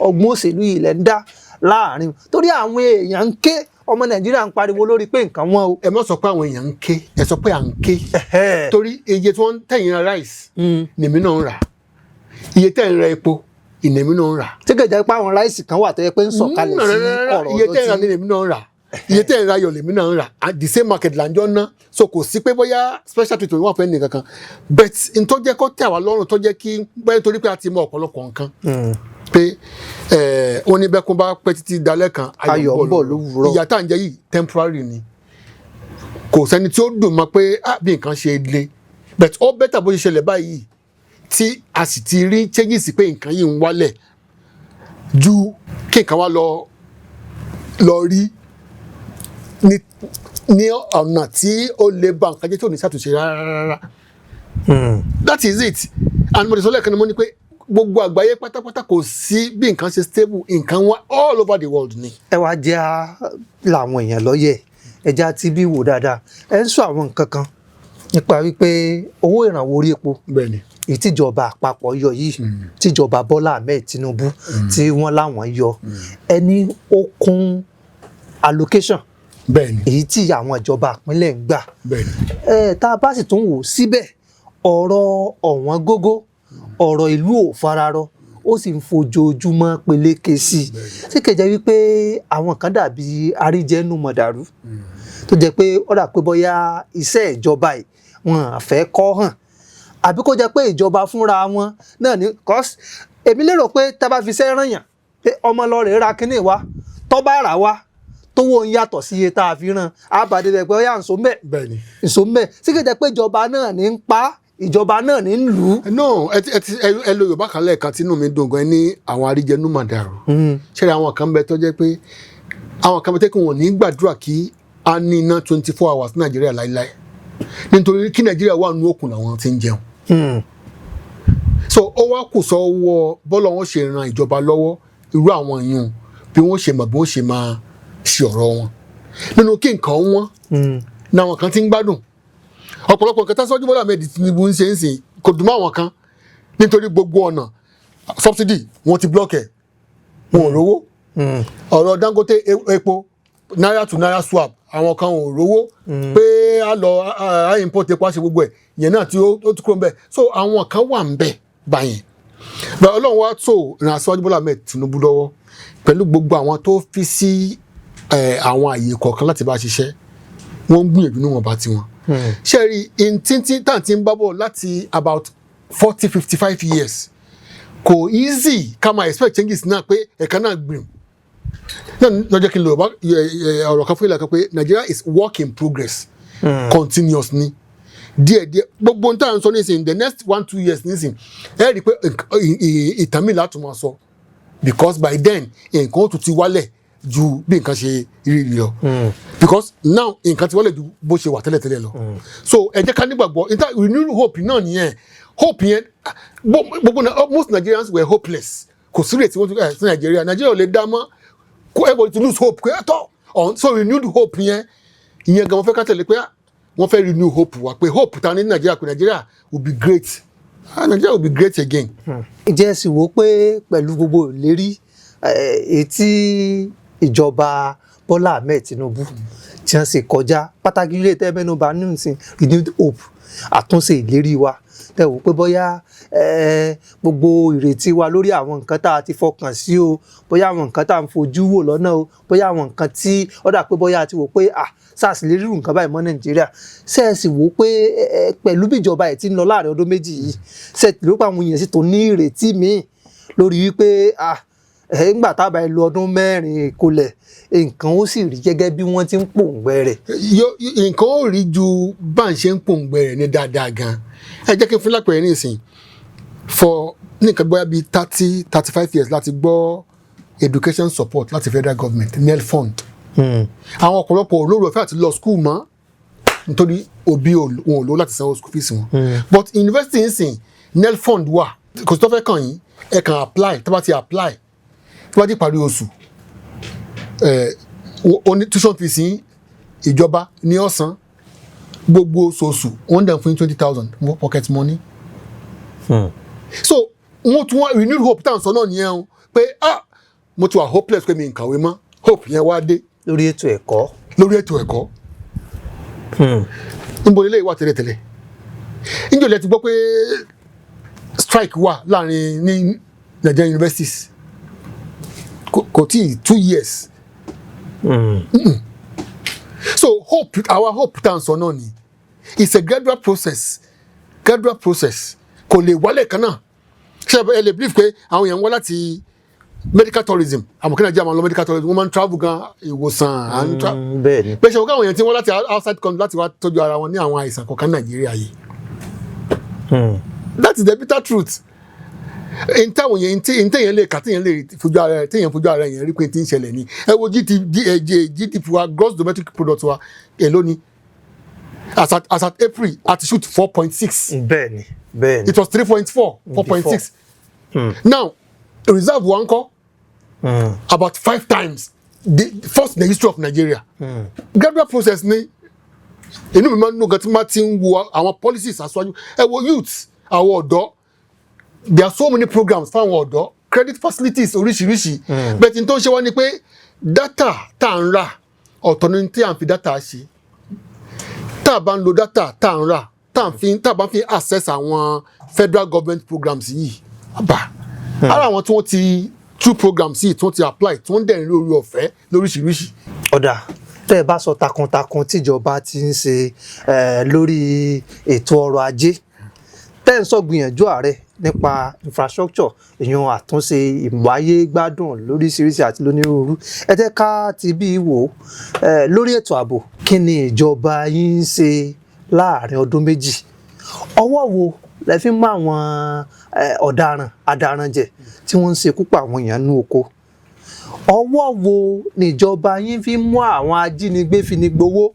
ọgbọ́n òṣèlú yìí lẹ́ ń dá láàrin torí àwọn èèyàn ń ké ọmọ Nàìjíríà ń pariwo lórí pé nǹkan wọn o. ẹ má sọ pé àwọn èèyàn ń ké ẹ sọ pé à ń ké torí iye tí wọ́n ń tẹ̀yìn ra rice nèmi náà ń rà iye tẹ̀yìn ra epo ìnèmí náà ń rà. tí kò jẹ́ pé àwọn ráìsì kan wà tó yẹ pé ń sọ̀kalẹ̀ sí ọ̀rọ̀ iye tẹ̀yìn ra nèmi náà ń rà iye tẹ̀yìn ra yọ̀ lèmi náà ń rà the same market là ń jọ ná so kò sí pé bóyá special treatment wà fẹ́ nìkan kan but n tó jẹ́ kó tẹ̀ wá lọ́rùn tó jẹ́ kí bóyá torí pé a ti mọ ọ̀pọ̀lọpọ̀ nǹkan pé wọ́n ní bẹ́kún bá pẹ́ títí dalẹ́ kan ayọ̀ ń bọ̀ lówùúrọ̀ ìyà tá à ń jẹ yìí temporary ni kò sẹ́ni tí ó dùn mọ́ pé bí nǹkan ṣe le but ó bẹ́tà bó ṣe ṣẹlẹ̀ báyìí tí a sì ti rí changes pé nǹkan yìí ń wálẹ̀ ju kí nǹkan wá lọ rí ní ọ̀nà tí ó lè ba nǹkan jẹ́ tí ò ní ṣàtúnṣe rárá. That is it and mo lè sọ lẹ́ẹ̀kan ni mo ní pé gbogbo àgbáyé pátápátá kò sí bí nǹkan ṣe stable nǹkan wá all over the world ni. ẹ wá jẹ́ làwọn èèyàn lọ́yẹ̀ ẹja tí bí wò dáadáa ẹ ń sọ àwọn nǹkan kan nípa wípé owó ìrànwọ́ orí epo ìtìjọba àpapọ̀ yọ yìí tìjọba Bọ́lá Ahmed Tinubu tí wọ́n láwọn yọ ẹni ó kún allocation èyí tí àwọn ìjọba ìpínlẹ̀ ń gbà tá a bá sì tún wò síbẹ̀ ọ̀rọ̀ ọ̀wọ́n gógó ọ̀rọ̀ ìlú ò fararọ ó sì ń fojoojúmọ́ peléke sí i ṣé kẹjẹ wípé àwọn kan dàbí àríjẹnu mọ̀dàrú tó jẹ́ pé ó dà pé bóyá iṣẹ́ ìjọba yìí wọn àfẹ́ kọ́ hàn àbí kó jẹ́ pé ìjọba fúnra wọn náà ní cause èmi lérò pé tá a bá fi iṣẹ́ ràn yàn pé ọmọ lọ rèé ra kínní wa tó bá rà wá tówó ń yàtọ̀ sí iye tá a fi ràn àbàdé rẹ̀ pé ó yà ń so mẹ́ sí kẹjẹ pé ìjọba náà ní ń pa ìjọba náà ní ń lù ú. no ẹ lo Yorùbá kan lẹ́ẹ̀kan tínú mi dùn gan ní àwọn àríjẹnú màdàrú ṣẹlẹ̀ àwọn kan bẹ tó jẹ́ pé àwọn kan bẹ tẹ́ kí wọ́n ní gbàdúrà kí a ní iná 24 hours ní Nàìjíríà láíláí nítorí kí Nàìjíríà wà nínú òkun làwọn ti ń jẹun. So ó wá kù sọ́wọ́ bọ́lá wọn ṣe ran ìjọba lọ́wọ́ irú àwọn yìí bí wọ́n ṣe mọ̀ bí wọ́n ṣe máa ṣe ọ̀rọ̀ wọn nínú kí nǹkan wọn ní àwọn kan ti ń gbádùn ọ̀pọ̀lọpọ̀ nǹkan tásọ́jú Bọ́lá Ahmed Tinubu ń ṣe ń sìn kò dùn mọ́ àwọn kan nítorí gbogbo ọ̀nà subsidy wọn ti block ẹ̀ wọn ò rówó ọ̀rọ̀ Dangote epo naira to naira swap àwọn kan ò rówó pé a lọ a import epo a ṣe gbogbo ẹ̀ yẹn náà tí ó ti kúrò ń bẹ̀ so àwọn kan wà ń bẹ̀ báyẹn bẹ́ẹ̀ Ọlọ́run wá tó ìrìn aṣáájú Bọ́lá Ahmed Tinubu lọ́wọ́ pẹ̀lú gbogbo àwọn tó fi sí àwọn àyè kọ̀ọ̀kan láti bá ṣiṣẹ́ wọ́n ń gbìyànjú níwọ̀n bá tiwọn. ṣé rí tí tàǹtí ń bá bọ̀ láti about 40-55 years kò easy ká máa expect changes náà pé ẹ̀ka náà gbìm náà lọ́jọ́ kí n lò ọ̀rọ̀ kan fún ìlà kan pé Nigeria is work in progress continuous ni díẹ̀díẹ̀ gbogbo n tá à ń sọ nísìnyí the next 1-2 years nísìnyí ẹ rí i pé ìtàn mi láti máa sọ because by then nǹkan ó tún ti wálẹ̀ ju bí nǹkan ṣe rí lọ because now nǹkan ti wálẹ̀ ju bó ṣe wà tẹ́lẹ̀tẹ́lẹ̀ lọ so ẹ jẹ́ ká nígbàgbọ́ renewed hope náà nìyẹn hope yẹn gbogbo most Nigerians were hopeless kò sí rètí wọn sí Nigeria ò lè dá mọ́ everybody to lose hope pé ẹ̀tọ́ so renewed hope yẹn ìyẹn gan wọ́n fẹ́ ká tẹ̀lé pé wọ́n fẹ́ renew hope wa pé hope ta ní Nigeria pé Nigeria will be great Nigeria will be great again. Ǹjẹ́ ẹ sì wò pé pẹ̀lú gbogbo ìlérí ètí ìjọba Bọ́lá Ahmed Tinubu tí wọ́n ṣe kọjá pàtàkì ilé tẹ́mẹ́nubà nísìn renewed hope àtúnṣe ìlérí wa tẹ́ wò pé bóyá gbogbo ìrètí wa lórí àwọn nǹkan tá a ti fọkàn sí o bóyá àwọn nǹkan tá a ń fojú wò lọ́nà o bóyá àwọn nǹkan tí ó dà pé bóyá a ti wò pé SARS lè rírun nǹkan báyìí mọ́ Nàìjíríà ṣe é sì wò pé pẹ̀lú bí ìjọba ẹ̀ ti ń lọ láàrin ọdún méjì yìí ṣe é ló pa àwọn èèyàn sì tó ní ìrètí míì lórí wípé nígbà tábà ẹ lo ọdún 4 ìkólẹ̀ nǹkan ó sì rí gẹ́gẹ́ bí wọ́n ti ń pòǹgbẹ rẹ̀. nǹkan ó rí ju bá ń ṣe ń pòǹgbẹ rẹ̀ ní dáadáa gan ẹ jẹ́ kí n fún lápẹ̀rẹ̀ ní ìsìn for nǹkan bóyá bíi 30-35 years láti gbọ́ education support láti federal government NEL fund àwọn ọ̀pọ̀lọpọ̀ olóró ọ̀fẹ́ àti lọ school mọ́ nítorí òbí wọn ò lówó láti sanwó school fees wọn but university ń sìn NEL fund wà kò sí tó fẹ́ kàn yín ẹ kàn apply tó bá ti apply tó bá ti parí oṣù tuition fees yín ìjọba ní ọ̀sán gbogbo oṣooṣù wọ́n dẹ̀ fún 20,000 pocket money so wọ́n tún wá renewed hope tá à ń sọ náà nìyẹn o pé mo ti wà hopeless pé mi ń kàwé mọ́ hope yẹn wá dé lórí ètò ẹ̀kọ́. níbo ilé ìwà tẹ́lẹ̀tẹ́lẹ̀ níjọ́ ilẹ̀ ti gbọ́ pé strike wà láàrin ní Nigerian universities kò tí 2 years. So hope our hope tá à ń sọ náà ni it's a gradual process kò lè wálẹ̀ kan náà ṣé ẹ lè believe pé àwọn èèyàn wá láti medical tourism àmọ̀kí Nàìjíríà máa lọ medical tourism wọ́n máa ń travel gan ìwòsàn bẹ́ẹ̀ni pé ṣe wọ́n káwọn èèyàn tí wọ́n láti outside country láti wá tọ́jú ara wọn ní àwọn àìsàn kọ̀ọ̀kan Nàìjíríà yìí that is the bitter truth ìtàwọn yẹn ìtẹ̀yẹn lè kà téèyàn fojú ara yẹn rí pé tí ń ṣẹlẹ̀ ni ẹ wo GDP wa gross domestic product wa èló ni as at April at shoot 4.6 bẹ́ẹ̀ni it was 4.6 now reserve wa ńkọ́ about 5 times the first in the history of Nigeria gradual process ni inú mi máa ń nù gan tí máa ti ń wo àwọn policies aṣáájú ẹ wo youth àwọn ọ̀dọ́ there are so many programs fáwọn ọ̀dọ́ credit facilities oríṣiríṣi bẹ́ẹ̀ tí n tó ń ṣe wá ni pé data tá à ń rà ọ̀tọ̀ ni tí à ń fi data ṣe tá a bá ń lo data tá à ń rà tá a bá fi access àwọn federal government programs yìí ara àwọn tí wọ́n ti through programs yìí tí wọ́n ti apply tí wọ́n dẹ̀ ń lórí ọ̀fẹ́ lóríṣiríṣi. ọ̀dà tẹ́ ẹ bá sọ takuntakun tíjọba ti ń ṣe lórí ètò ọrọ̀ ajé tẹ́ ẹ ń sọ gbìyànjú ààrẹ nípa infrastructure èèyàn àtúnṣe ìwáyé gbádùn lóríṣiríṣi àti lónírúurú ẹ jẹ́ ká ti bí wò lórí ètò ààbò kí ni ìjọba yín ń ṣe láàrin ọdún méjì ọwọ́ wo lẹ fi mú àwọn adaranjẹ tí wọ́n ń ṣekú pa àwọn èèyàn ní oko ọwọ́ wo níjọba yín fi mú àwọn ajínigbé finigbowó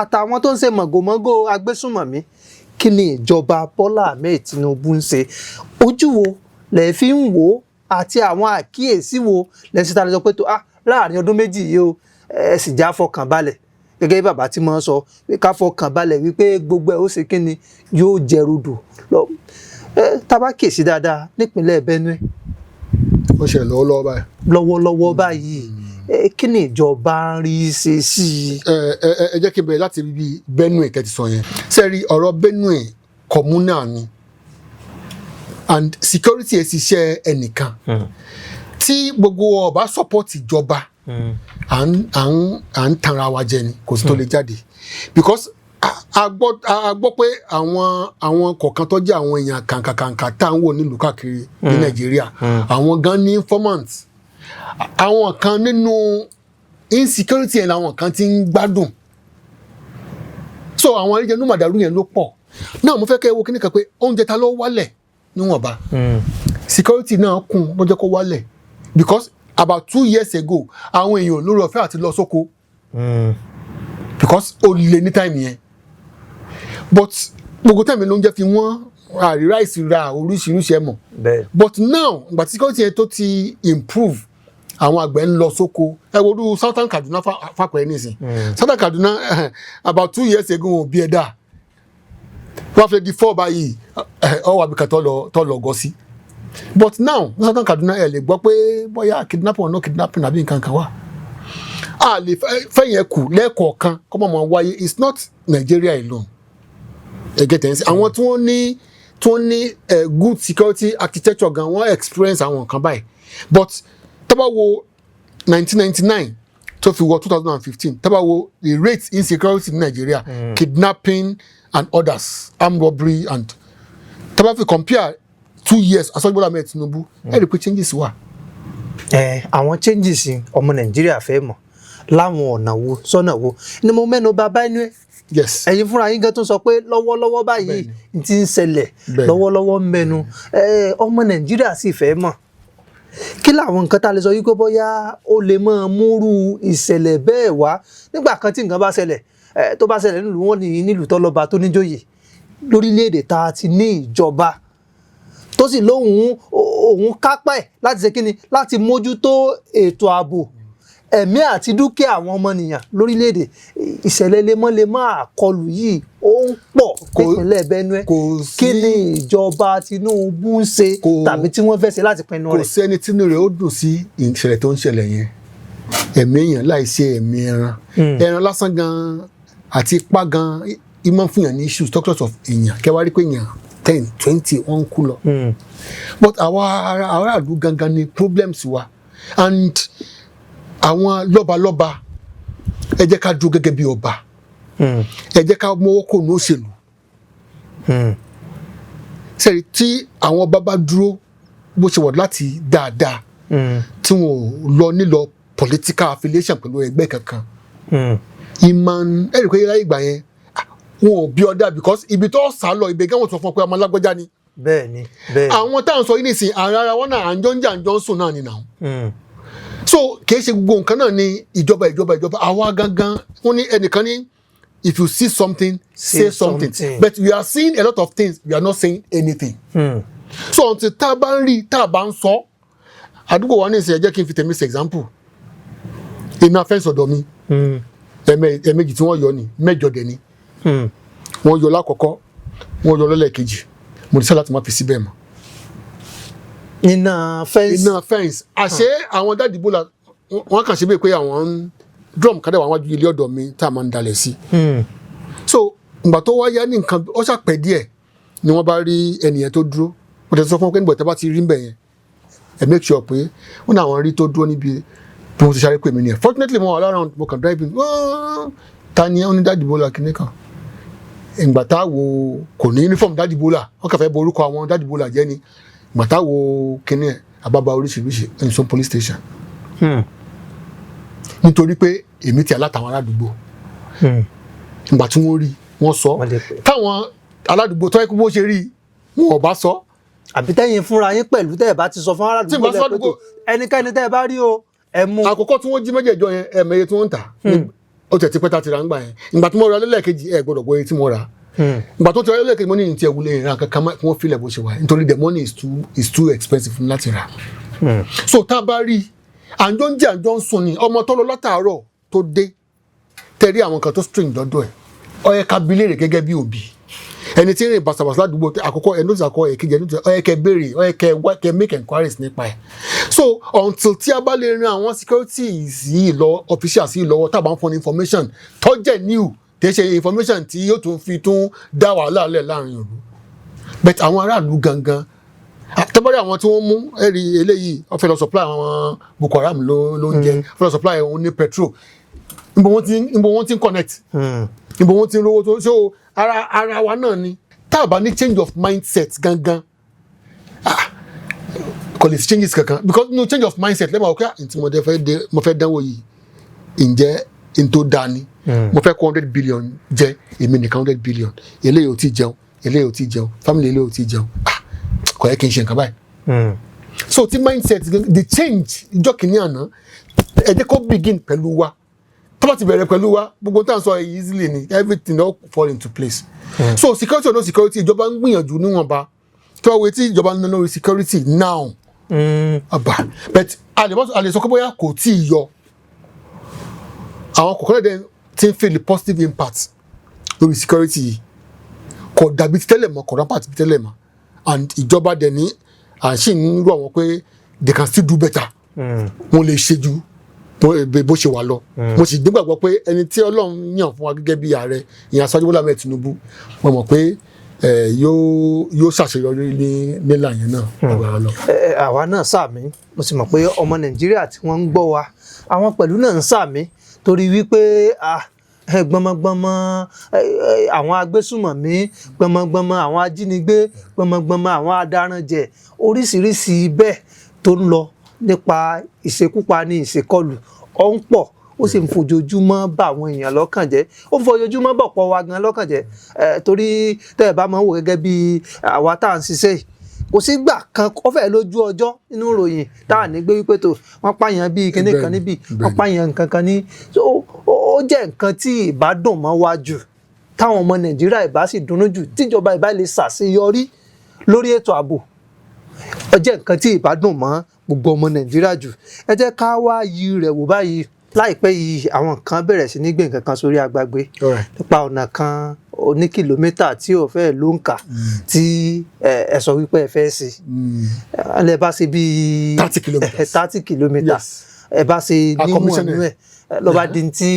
àtàwọn tó ń ṣe mọ̀gòmọ́gò agbésùnmọ̀mí kí ni ìjọba Bọ́lá Ahmed Tinubu ń ṣe ojú wo lẹ fi ń wò àti àwọn àkíyèsí wo lẹ́sìn tá a lè sọ pé tó láàrin ọdún méjì yìí o ẹ sì já fọkàn balẹ̀ gẹ́gẹ́ bí bàbá tí mo sọ pé ká fọkàn balẹ̀ wípé gbogbo ẹ̀ ó ṣe kí ni yóò jẹ rodò lọ tábà kíyèsí dáadáa nípínlẹ̀ Benue. ó ṣe lọ́wọ́lọ́wọ́ báyìí. lọ́wọ́lọ́wọ́ báyìí kí ni ìjọba ń rí ṣe sí i. ẹ jẹ́ kí n bẹ̀rẹ̀ láti bí Benue kẹ́ ti sọ yẹn sẹ́ẹ̀rí ọ̀rọ̀ Benue communal ni and security ẹ̀ ṣiṣẹ́ ẹnìkan tí gbogbo ọba support ìjọba à ń tanra wa jẹ ni kò sí tó lè jáde because a gbọ́ pé àwọn kọ̀ọ̀kan tó jẹ́ àwọn èèyàn kàǹkàǹkà tá à ń wò nílùú káàkiri ní Nàìjíríà àwọn gan ní informants àwọn kan nínú insecurity ẹ̀ làwọn kan ti ń gbádùn so àwọn àríjẹnú màdàrú yẹn ló pọ̀ náà mo fẹ́ kẹ́ ẹ wo kíní kan pé oúnjẹ ta ló wálẹ̀ níwọ̀nba security náà kún ló jẹ́ kó wálẹ̀ because about 2 years ago àwọn èèyàn lórí ọ̀fẹ́ àti lọ sóko because ó lè ní time yẹn but gbogbo time ló ń jẹ́ fi wọ́n àrí ráìsì ra oríṣiríṣi ẹ̀mọ̀ but now ìgbà tí security yẹn tó ti improve àwọn àgbẹ̀ ń lọ sóko ẹ wo irú Southern Kaduna fàpẹ́ nísìn Southern Kaduna about 2 years ago bí ẹ̀dá wọ́n fẹ́ di 4 báyìí ọwọ́ àbíkà tó lọ gọ́ sí but now Southern Kaduna ẹ̀ lè gbọ́ pé bóyá kidnapping or no kidnapping àbí nǹkan kan wà a lè fẹ́yìn ẹ̀kú lẹ́ẹ̀kọ̀ọ̀kan kọ́ mọ̀ máa wáyé it's not Nigeria alone ẹ̀gẹ́tẹ̀ ń sẹ́ àwọn tí wọ́n ní good security architecture gan wọ́n experience àwọn nǹkan báyìí but tá bá wo 1999 tó fi wọ 2015 tá bá wo the rate insecurity in Nigeria kidnapping and others armed robbery and tá bá fi compare 2 years Aṣọ́jú Bọ́lá Ahmed Tinubu ẹ rí pé changes wà. àwọn changes ọmọ Nàìjíríà fẹ́ mọ̀ láwọn ọ̀nà wo sọ́nà wo ni mo mẹ́nu bà Benue. Yes. ẹ̀yin fúnra yín gan tún sọ pé lọ́wọ́lọ́wọ́ báyìí ti ń ṣẹlẹ̀ lọ́wọ́lọ́wọ́ ń mẹ́nu ọmọ Nàìjíríà sì fẹ́ mọ̀ kí làwọn nǹkan tá a lè sọ yìí pé bóyá ó lè máa múrú ìṣẹ̀lẹ̀ bẹ́ẹ̀ wá nígbà kan tí nǹkan bá ṣẹlẹ̀ tó bá ṣẹlẹ̀ nílùú wọn ní nílùú tọ́lọ́ba tó níjòyè lórílẹ̀‐èdè tá a ti ní ìjọba tó sì lóhùn òun kápá ẹ̀ láti ṣe kíni láti mójútó ètò ààbò ẹ̀mí àti dúkìá àwọn ọmọnìyàn lórílẹ̀‐èdè ìṣẹ̀lẹ̀ lemọ́lemọ́ àkọlù yìí ó ń pọ̀ nípínlẹ̀ Benue kí ni ìjọba Tinubu ń ṣe tàbí tí wọ́n fẹ́ ṣe láti pinnu rẹ̀. kò sẹ́ni tínú rẹ̀ ó dùn sí ìṣẹ̀lẹ̀ tó ń ṣẹlẹ̀ yẹn ẹ̀mí èèyàn láì ṣe ẹ̀mí ẹran lásán gan àti ipá gan ìmọ̀ fún yàn ní issues structures of èèyàn kẹwàá rí pé èèyàn 10, 20 wọ́n ń kú lọ but àwa aráàlú gangan ni problems wa and àwọn lọ́balọ́ba ẹ jẹ́ ká dúró gẹ́gẹ́ bí ọba ẹ jẹ́ ká mọ́wọ́ kò ní òṣèlú sẹ́rí tí àwọn ọba bá dúró bó ṣe wọ̀ láti dáadáa tí wọn ò lọ nílọ political affiliation pẹ̀lú ẹgbẹ́ kankan ìmọ̀ ẹ̀rí pé láyé ìgbà yẹn wọn ò bí ọdá because ibi tó sá lọ ibẹ̀ gáwọn sọ fún ọ pé ọmọ alágbọ́já ni bẹ́ẹ̀ni àwọn táwọn sọ yìí nìsín ara wọn náà àjọ ń jà àjọ ń sùn náà ni náà so kì í ṣe gbogbo nǹkan náà ni ìjọba àwa gangan wọn ní ẹnìkan ní if you see something say something but we are seeing a lot of things we are not saying anything so until tá a bá ń rí tá a bá ń sọ àdúgbò wa ní ìsìn ẹ jẹ́ kí n fi tèmi ṣe example èmi afẹ́sọ̀ ọ̀dọ̀ mi ẹ̀ẹ̀mejì tí wọ́n yọ ni mẹ́jọ dẹ̀ ni wọ́n yọ lákọ̀ọ́kọ́ wọ́n yọ lọ́lẹ́kejì mo ní sálà tí wọ́n fi síbẹ̀ mọ́. iná fẹ́ǹsì àṣé àwọn dáàdì bọ́lá wọ́n kàn ṣe bẹ́ẹ̀ pé àwọn drum kádà wà wájú ilé ọ̀dọ̀ mi tá a máa ń dalẹ̀ sí. so ìgbà tó wáyá ní nǹkan ó ṣàpẹ́ díẹ̀ ni wọ́n bá rí ẹnìyẹn tó dúró mo tẹ̀ sọ fún wọn pé nígbà tí wọ́n bá ti rí ń bẹ̀ yẹn ẹ make sure pé wọ́n náà wọ́n rí tó dúró níbi bí wọ́n ti sáré pè mí nìyẹn fortunately mo wà around mo kàn drive in ta ni ó ní dáàdì bọ́lá kìnìún kan ìgbà tá wo kò ní uniform dáàdì bọ́lá wọ́n kàn fẹ́ bo orúkọ àwọn dáàdì bọ́lá jẹ́ ni ìgbà tá wo kìnìún àbábá oríṣiríṣi ẹnìṣọ́ police station nítorí pé èmi ti alátàwọn aládùúgbò ìgbà tí wọ́n rí wọ́n sọ táwọn aládùúgbò tó yẹ kó bó ṣe rí wọn ò bá sọ. àbí tẹ́yìn fúnra yín pẹ̀lú tẹ́ ẹ̀ bá ti sọ fún aládùúgbò lẹ́ pé tó ẹnikẹ́ni tẹ́ ẹ bá rí o ẹ mú. àkọ́kọ́ tí wọ́n jí mẹ́jẹ̀ẹ̀jọ yẹn ẹ̀mẹ́yẹ tí wọ́n ń tà ó tẹ̀ tí pẹ́ tá ti ra ń gbà yẹn ìgbà tí mo ra lẹ́lẹ́kejì ẹ gbọ́dọ̀ gbọ́ iye tí mo ra ìgbà tó ti ra lẹ́lẹ́kejì mo ní ìtì ẹ̀wùlẹ̀ ìran kankan kí wọ́n filẹ̀ bó ṣe wà nítorí the money is too expensive fún láti rà so tá a bá rí àjọ ń jẹ àjọ ń sùn ni ọmọ tó lọ látàárọ̀ tó dé tẹ̀rí àwọn kan tó string dọ́dọ̀ ẹ̀ ó yẹ ká bi léèrè gẹ́gẹ́ bí òbí ẹni tí ń rìn bàṣàbàṣà ládùúgbò àkọ́kọ́ ẹni tó ti àkọ́ èkejì ẹni tó ti ó yẹ kẹ́ béèrè ó yẹ kẹ́ make enquiries nípa ẹ̀ so until tí a bá lè ran àwọn securities yìí lọ officials yìí lọ́wọ́ tábà ń fún information tó jẹ́ new tí ṣe information tí yóò tún fi tún dá wàhálà lẹ̀ láàrin òru but àwọn aráàlú gangan tẹ́bọ́rí àwọn tí wọ́n mú ẹ̀rí eléyìí ó fẹ́ lọ supply àwọn Boko Haram lóúnjẹ ó fẹ́ lọ supply wọn ní petrol níbo wọ́n ti ń connect níbo wọ́n ti ń rówó tó so ara wa náà ni tá a bá ní change of mindset gangan kò lè changes kankan because no change of mindset lẹ́mọ̀ ọ̀kẹ́ àti mo fẹ́ dánwò yìí ǹjẹ́ n tó dáa ni mo fẹ́ kó 100 billion jẹ́ èmi nìkan 100 billion eléyìí ò tí jẹun eléyìí ò tí jẹun family eléyìí ò tí jẹun kò yẹ kí n ṣe nǹkan báyìí so ti mindset the change ìjọ kìíní àná ẹ jẹ́ kó begin pẹ̀lú wa tó bá ti bẹ̀rẹ̀ pẹ̀lú wa gbogbo tá à ń sọ easily ni everything all fall into place so security or no security ìjọba ń gbìyànjú níwọ̀nba tí wọ́n wo etí ìjọba ń ná lórí security now àbá but a lè sọ pé bóyá kò tí ì yọ àwọn kòkòrò dẹ̀ ti ń feel the positive impact lórí security yìí kò dàbí ti tẹ́lẹ̀ mọ́ kò rápá ti tẹ́lẹ̀ mọ́ and ìjọba dẹ̀ ní àṣì ń rọ̀ wọ́n pé they can still do better wọ́n lè ṣe ju bó ṣe wà lọ mo sì gbàgbọ́ pé ẹni tí Ọlọ́run yàn fún wa gẹ́gẹ́ bí ààrẹ ìyẹn Aṣíwájú Bọ́lá Ahmed Tinubu mo mọ̀ pé yóò ṣàṣeyọrí ní nílà yẹn náà agbára lọ. àwa náà sàmí mo sì mọ̀ pé ọmọ Nàìjíríà tí wọ́n ń gbọ́ wa àwọn pẹ̀lú náà ń sàmí torí wípé gbọmọgbọmọ àwọn agbésùmọ̀mí gbọmọgbọmọ àwọn ajínigbé gbọmọgbọmọ àwọn adaranjẹ oríṣiríṣi bẹ́ẹ̀ tó ń lọ nípa ìṣekúpani ìṣekọlù ó ń pọ̀ ó sì ń fojoojúmọ́ bá àwọn èèyàn lọ́kàn jẹ́ ó ń fojoojúmọ́ bọ̀ pọ̀ wa gan lọ́kàn jẹ́ torí tẹ́ ẹ bá máa ń wò gẹ́gẹ́ bí àwa tá à ń ṣiṣẹ́ yìí kò sí gbà kan ó fẹ́ lójú ọjọ́ nínú ìròyìn tá à ní gbé wípé tó wọ́n pààyàn bíi kinní kan níbí wọ́n pààyàn nǹkan kan ní ó jẹ́ nǹkan tí ìbádùn mọ́ wá jù táwọn ọmọ Nàìjíríà ìbá sì dunnú jù tíjọba ìbá lè ṣàṣeyọrí lórí ètò ààbò ó jẹ́ nǹkan tí ìbádùn mọ́ gbogbo ọmọ Nàìjíríà jù ẹ jẹ́ ká wá yí rẹ̀ wò báyìí láìpẹ́ yìí àwọn kan bẹ̀rẹ̀ sí ní gbé nǹkan kan sórí agbágbé nípa ọ̀nà kan oní kìlómítà tí ò fẹ́ ló ń kà tí ẹ sọ wípé ẹ fẹ́ sí ẹ bá ṣe bíi 30 kìlómítà ẹ bá ṣe níwọ̀n nú ẹ̀ lọ́ba di tí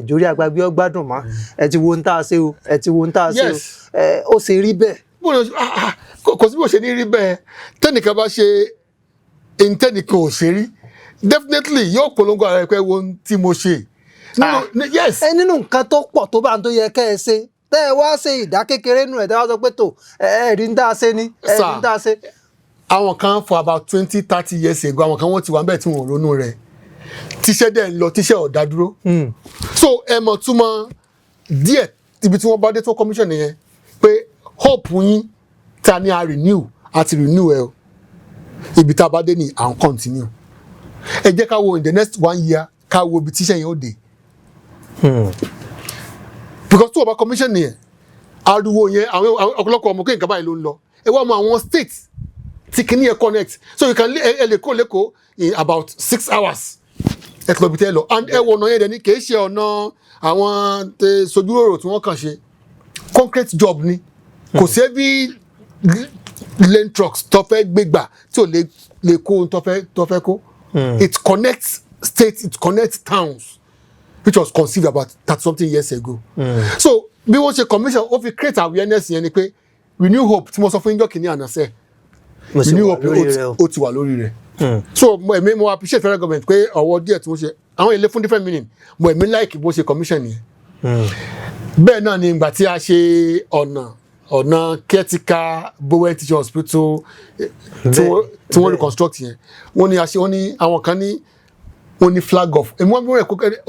jórí agbágbé ọgbádùn mọ́ ẹ ti wo ń tà ṣe o ẹ ti wo ń tà ṣe o ó ṣe rí bẹ́ẹ̀. kò sí bó ṣe ní rí bẹ́ẹ̀ tẹ́nìkan bá ṣe tẹ́nìkan ò ṣe rí definitely yóò polongo ara ẹ pé wo tí mo ṣe. Yes. Nínú nǹkan tó pọ̀ tó bá ń tó yẹ kẹ́ ẹ ṣe tẹ́ ẹ wá ṣe ìdá kékeré nù ẹ̀ tẹ́ wá sọ pé tó ẹ̀ẹ́dì ń dá ṣe ni ẹ̀ẹ́dì ń dá ṣe. Àwọn kan for about 20-30 years ago àwọn kan wọ́n ti wà bẹ́ẹ̀ tí wọ́n ronú rẹ̀ tíṣẹ́ dẹ̀ ń lọ tíṣẹ́ ò dá dúró. So ẹ mọ̀ túmọ̀ díẹ̀ ibi tí wọ́n bá dé tó commission yẹn pé hope yín ta ni a renew àti renew ẹ o ibi tá a bá dé ni à ń continue. Ẹ jẹ́ ká wo in the next 1 year ká wo ibi tíṣẹ́ yẹn ó dé. Because tó o bá commission yẹn ariwo yẹn àwọn ọ̀pọ̀lọpọ̀ ọmọ kéèké báyìí ló ń lọ ẹ wá mọ àwọn states tí kìíní yẹn connect so you can ẹ lè kó lẹ́kọ̀ọ́ in about 6 hours ẹ ti lọ bí tẹ́ lọ and ẹ wọ ọ̀nà yẹn dẹ̀ ni kì í ṣe ọ̀nà àwọn sojúròrò tí wọ́n kàn ṣe concrete job ni kò sí heavy lane trucks tó fẹ́ gbégbà tí ò lè kó ohun tó fẹ́ kó. It connects states, it connects towns, which was conceived about 30-something years ago. So bí wọ́n ṣe commission ó fi create awareness yẹn ni pé renew hope tí mo sọ fún yín kìíní àná sẹ́ renew hope ó ti wà lórí rẹ̀. So mo appreciate federal government pé ọwọ́ díẹ̀ tí wọ́n ṣe àwọn ilé fún different meaning mo èmi like bó ṣe commission yẹn. Bẹ́ẹ̀ náà ni ìgbà tí a ṣe ọ̀nà caretaker Bowen teaching hospital tí wọ́n reconstruct yẹn wọ́n ní àwọn kan ní wọ́n ní flag off èmi wọ́n bí wọ́n rẹ̀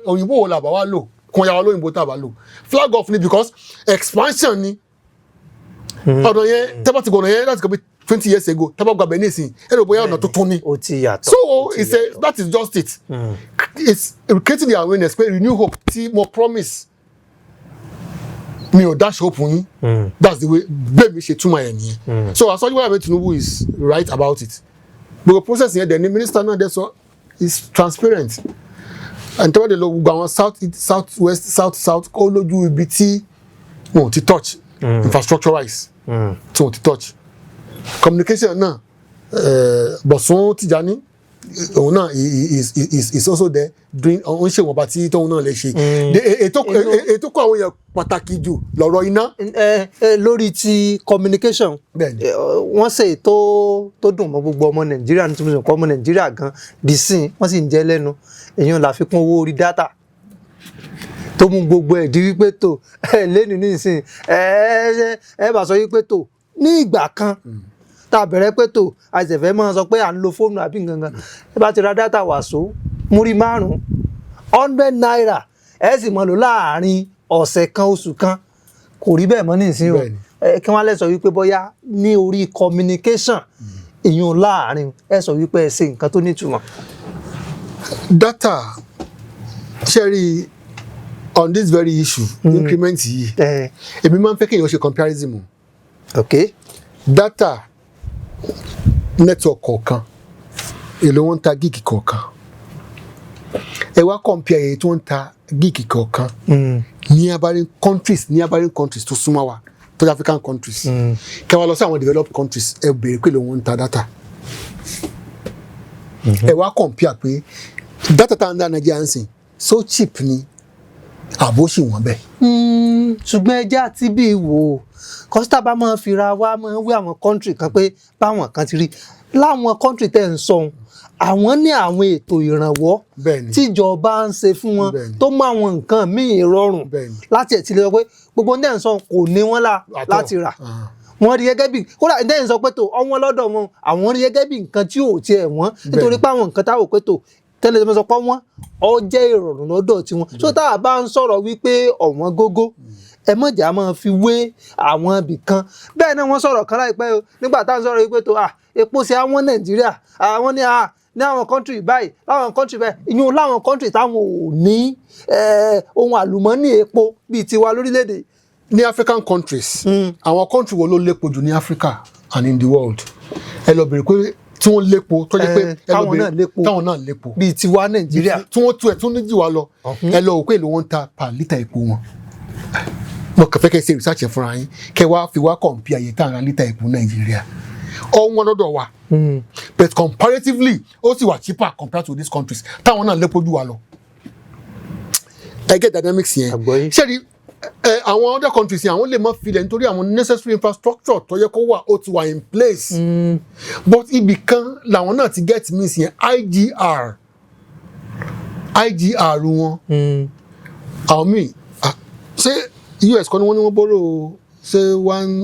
òyìnbó wo làbá wa lò kún yàrá lóyìnbó tàbá lò flag off ni because expansion ni ọ̀nà yẹn tẹ́bà ti gbọ̀nà yẹn láti gbọ́ bí 20 years ago tẹ́bà gbàgbẹ́ ní ìsìn ẹ̀rọ bóyá ọ̀nà tuntun ni so that is just it it's creating the awareness pé renew hope tí mo promise mi ò dash hope yín. That's the way bẹ́ẹ̀ mi ṣe túmọ̀ ẹ̀ nìyẹn. So Aṣíwájú Bọ́lá Ahmed Tinubu is right about it. The process yẹn dẹ̀ ni minister náà dẹ̀ sọ is transparent. And tẹ́wọ́n dẹ̀ lọ gbogbo àwọn south west south kó lójú ibi tí wọn ò ti touch infrastructure wise tí wọn ò ti touch. Communication náà Bọ̀sún Tìjání òun náà is also there doing òun ṣe wọ̀nba tí tóun náà lè ṣe. Ètò kọ́ àwọn èèyàn pàtàkì jù lọ́rọ̀ iná. Lórí ti communication wọ́n ṣe tó dùn mọ́ gbogbo ọmọ Nàìjíríà nítorí pé ọmọ Nàìjíríà gan di sin wọ́n sì ń jẹ́ lẹ́nu èèyàn láfikún owó orí dátà tó mú gbogbo ẹ̀ di wípé tó lẹ́nu nísìn ẹ bá sọ wípé tó ní ìgbà kan tá a bẹ̀rẹ̀ pé tó àìsẹ̀fẹ́ máa sọ pé à ń lo fóònù àbí nǹkan ẹ bá ti ra dátà wàsó múrí 5 100 naira ẹ sì mọ̀ lò láàárín ọ̀sẹ̀ kan oṣù kan kò rí bẹ́ẹ̀ mọ́ nísìn o kí wọ́n lè sọ wípé bóyá ní orí communication èèyàn láàárín ẹ sọ wípé ẹ ṣe nǹkan tó nítumọ̀. Data ṣẹ́rí on this very issue increment yìí èmi máa ń fẹ́ kéèyàn ṣe comparison mu. Data network kọ̀ọ̀kan èlò wọn ń ta gig kọ̀ọ̀kan ẹ wá compare èyí tó ń ta gig kọ̀ọ̀kan ní neighboring countries tó súnmọ́ wa tó African countries kẹwàá lọ sí àwọn developed countries ẹ bèrè pé lòun ń ta data ẹ wá compare pé data tá à ń dá Nàìjíríà ń sìn so cheap ni àbó sì wọ́n bẹ́ẹ̀. Ṣùgbọ́n ẹjẹ́ àti bí wò ó kọ́sítà bá máa fi ra wá máa wí àwọn country kan pé báwọn kan ti rí láwọn country tẹ̀ ń sọ àwọn ní àwọn ètò ìrànwọ́ tíjọba ń ṣe fún wọn tó mú àwọn nǹkan míì rọrùn láti ẹ̀ ti lè sọ pé gbogbo ní ẹ̀ ń sọ kò ní wọ́n láti rà wọ́n rí gẹ́gẹ́ bí kódà ní ẹ̀ ń sọ pé tó ọwọ́n lọ́dọ̀ wọn àwọn rí gẹ́gẹ́ bí nǹkan tí ò tiẹ̀ wọ́n nítorí pé àwọn nǹkan táwọn pé tó tẹ́lẹ̀ tí wọ́n sọ pé wọ́n ọ jẹ́ ìrọ̀rùn lọ́dọ̀ tiwọn so tá a bá ń sọ̀rọ̀ wípé ọ̀wọ́n gógó ẹ mọ̀jà máa fi wé àwọn ibì kan bẹ́ẹ̀ náà wọ́n sọ̀rọ̀ kan láìpẹ́ o nígbà tá à ń sọ̀rọ̀ wípé tó epo ṣe àwọn Nàìjíríà àwọn ní àwọn kọ́ńtírì báyìí láwọn kọ́ńtírì báyìí ìyún láwọn kọ́ńtírì táwọn ò ní ohun àlùmọ́ọ́nì epo bíi tiwa lórílẹ̀‐èdè. Ní African countries àwọn kọ́ńtírì wo ló lépo jù ní Africa and in the world ẹ lọ bèrè pé tí wọ́n lépo tó jẹ́ pé táwọn náà lépo bíi tiwa Nàìjíríà tí wọ́n tú ẹ̀ tún ní jù wá lọ ẹ lọ òkú èlò wọn ń ta per litre epo wọn. Mo kàn fẹ́ kẹ́ ṣe research fúnra yín kẹ́ wá fi wá compare àyè tá à ń ra litre epo Nàìjíríà ọ̀wọ́n lọ́dọ̀ wa but comparatively ó sì wà cheaper compared to these countries táwọn náà lépo jù wá lọ. ẹ get dynamics yẹn ṣé ni àwọn other countries yẹn àwọn lè má filẹ̀ nítorí àwọn necessary infrastructure tó yẹ kó wà ó ti wà in place but ibì kan làwọn náà ti get miss yẹn IGR wọn àwọn míì ṣé US kan ni wọ́n borrow ṣé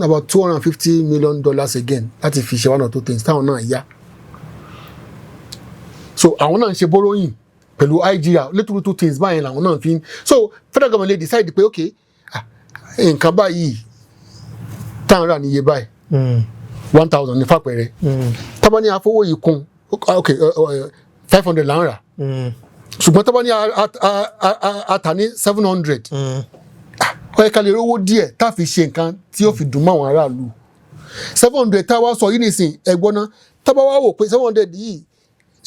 about $250 million again láti fi ṣe one or two things táwọn náà yá so àwọn náà ń ṣe borrowing pẹ̀lú IGR little things báyìí làwọn náà fi so federal government lè decide pé okay nǹkan báyìí táwọn rà níye báyìí 1,000 ní fàpẹẹrẹ tábà ní àfọwọ́ yìí kún okay 500 là ń rà ṣùgbọ́n tábà ní àtà ní 700 ó yẹ ká lè rówó díẹ̀ tá a fi ṣe nǹkan tí ó fi dùn mọ́ àwọn aráàlú 700 tá a wá sọ yìí nìsín ẹ̀gbọ́n náà tábà wá wò pé 700 yìí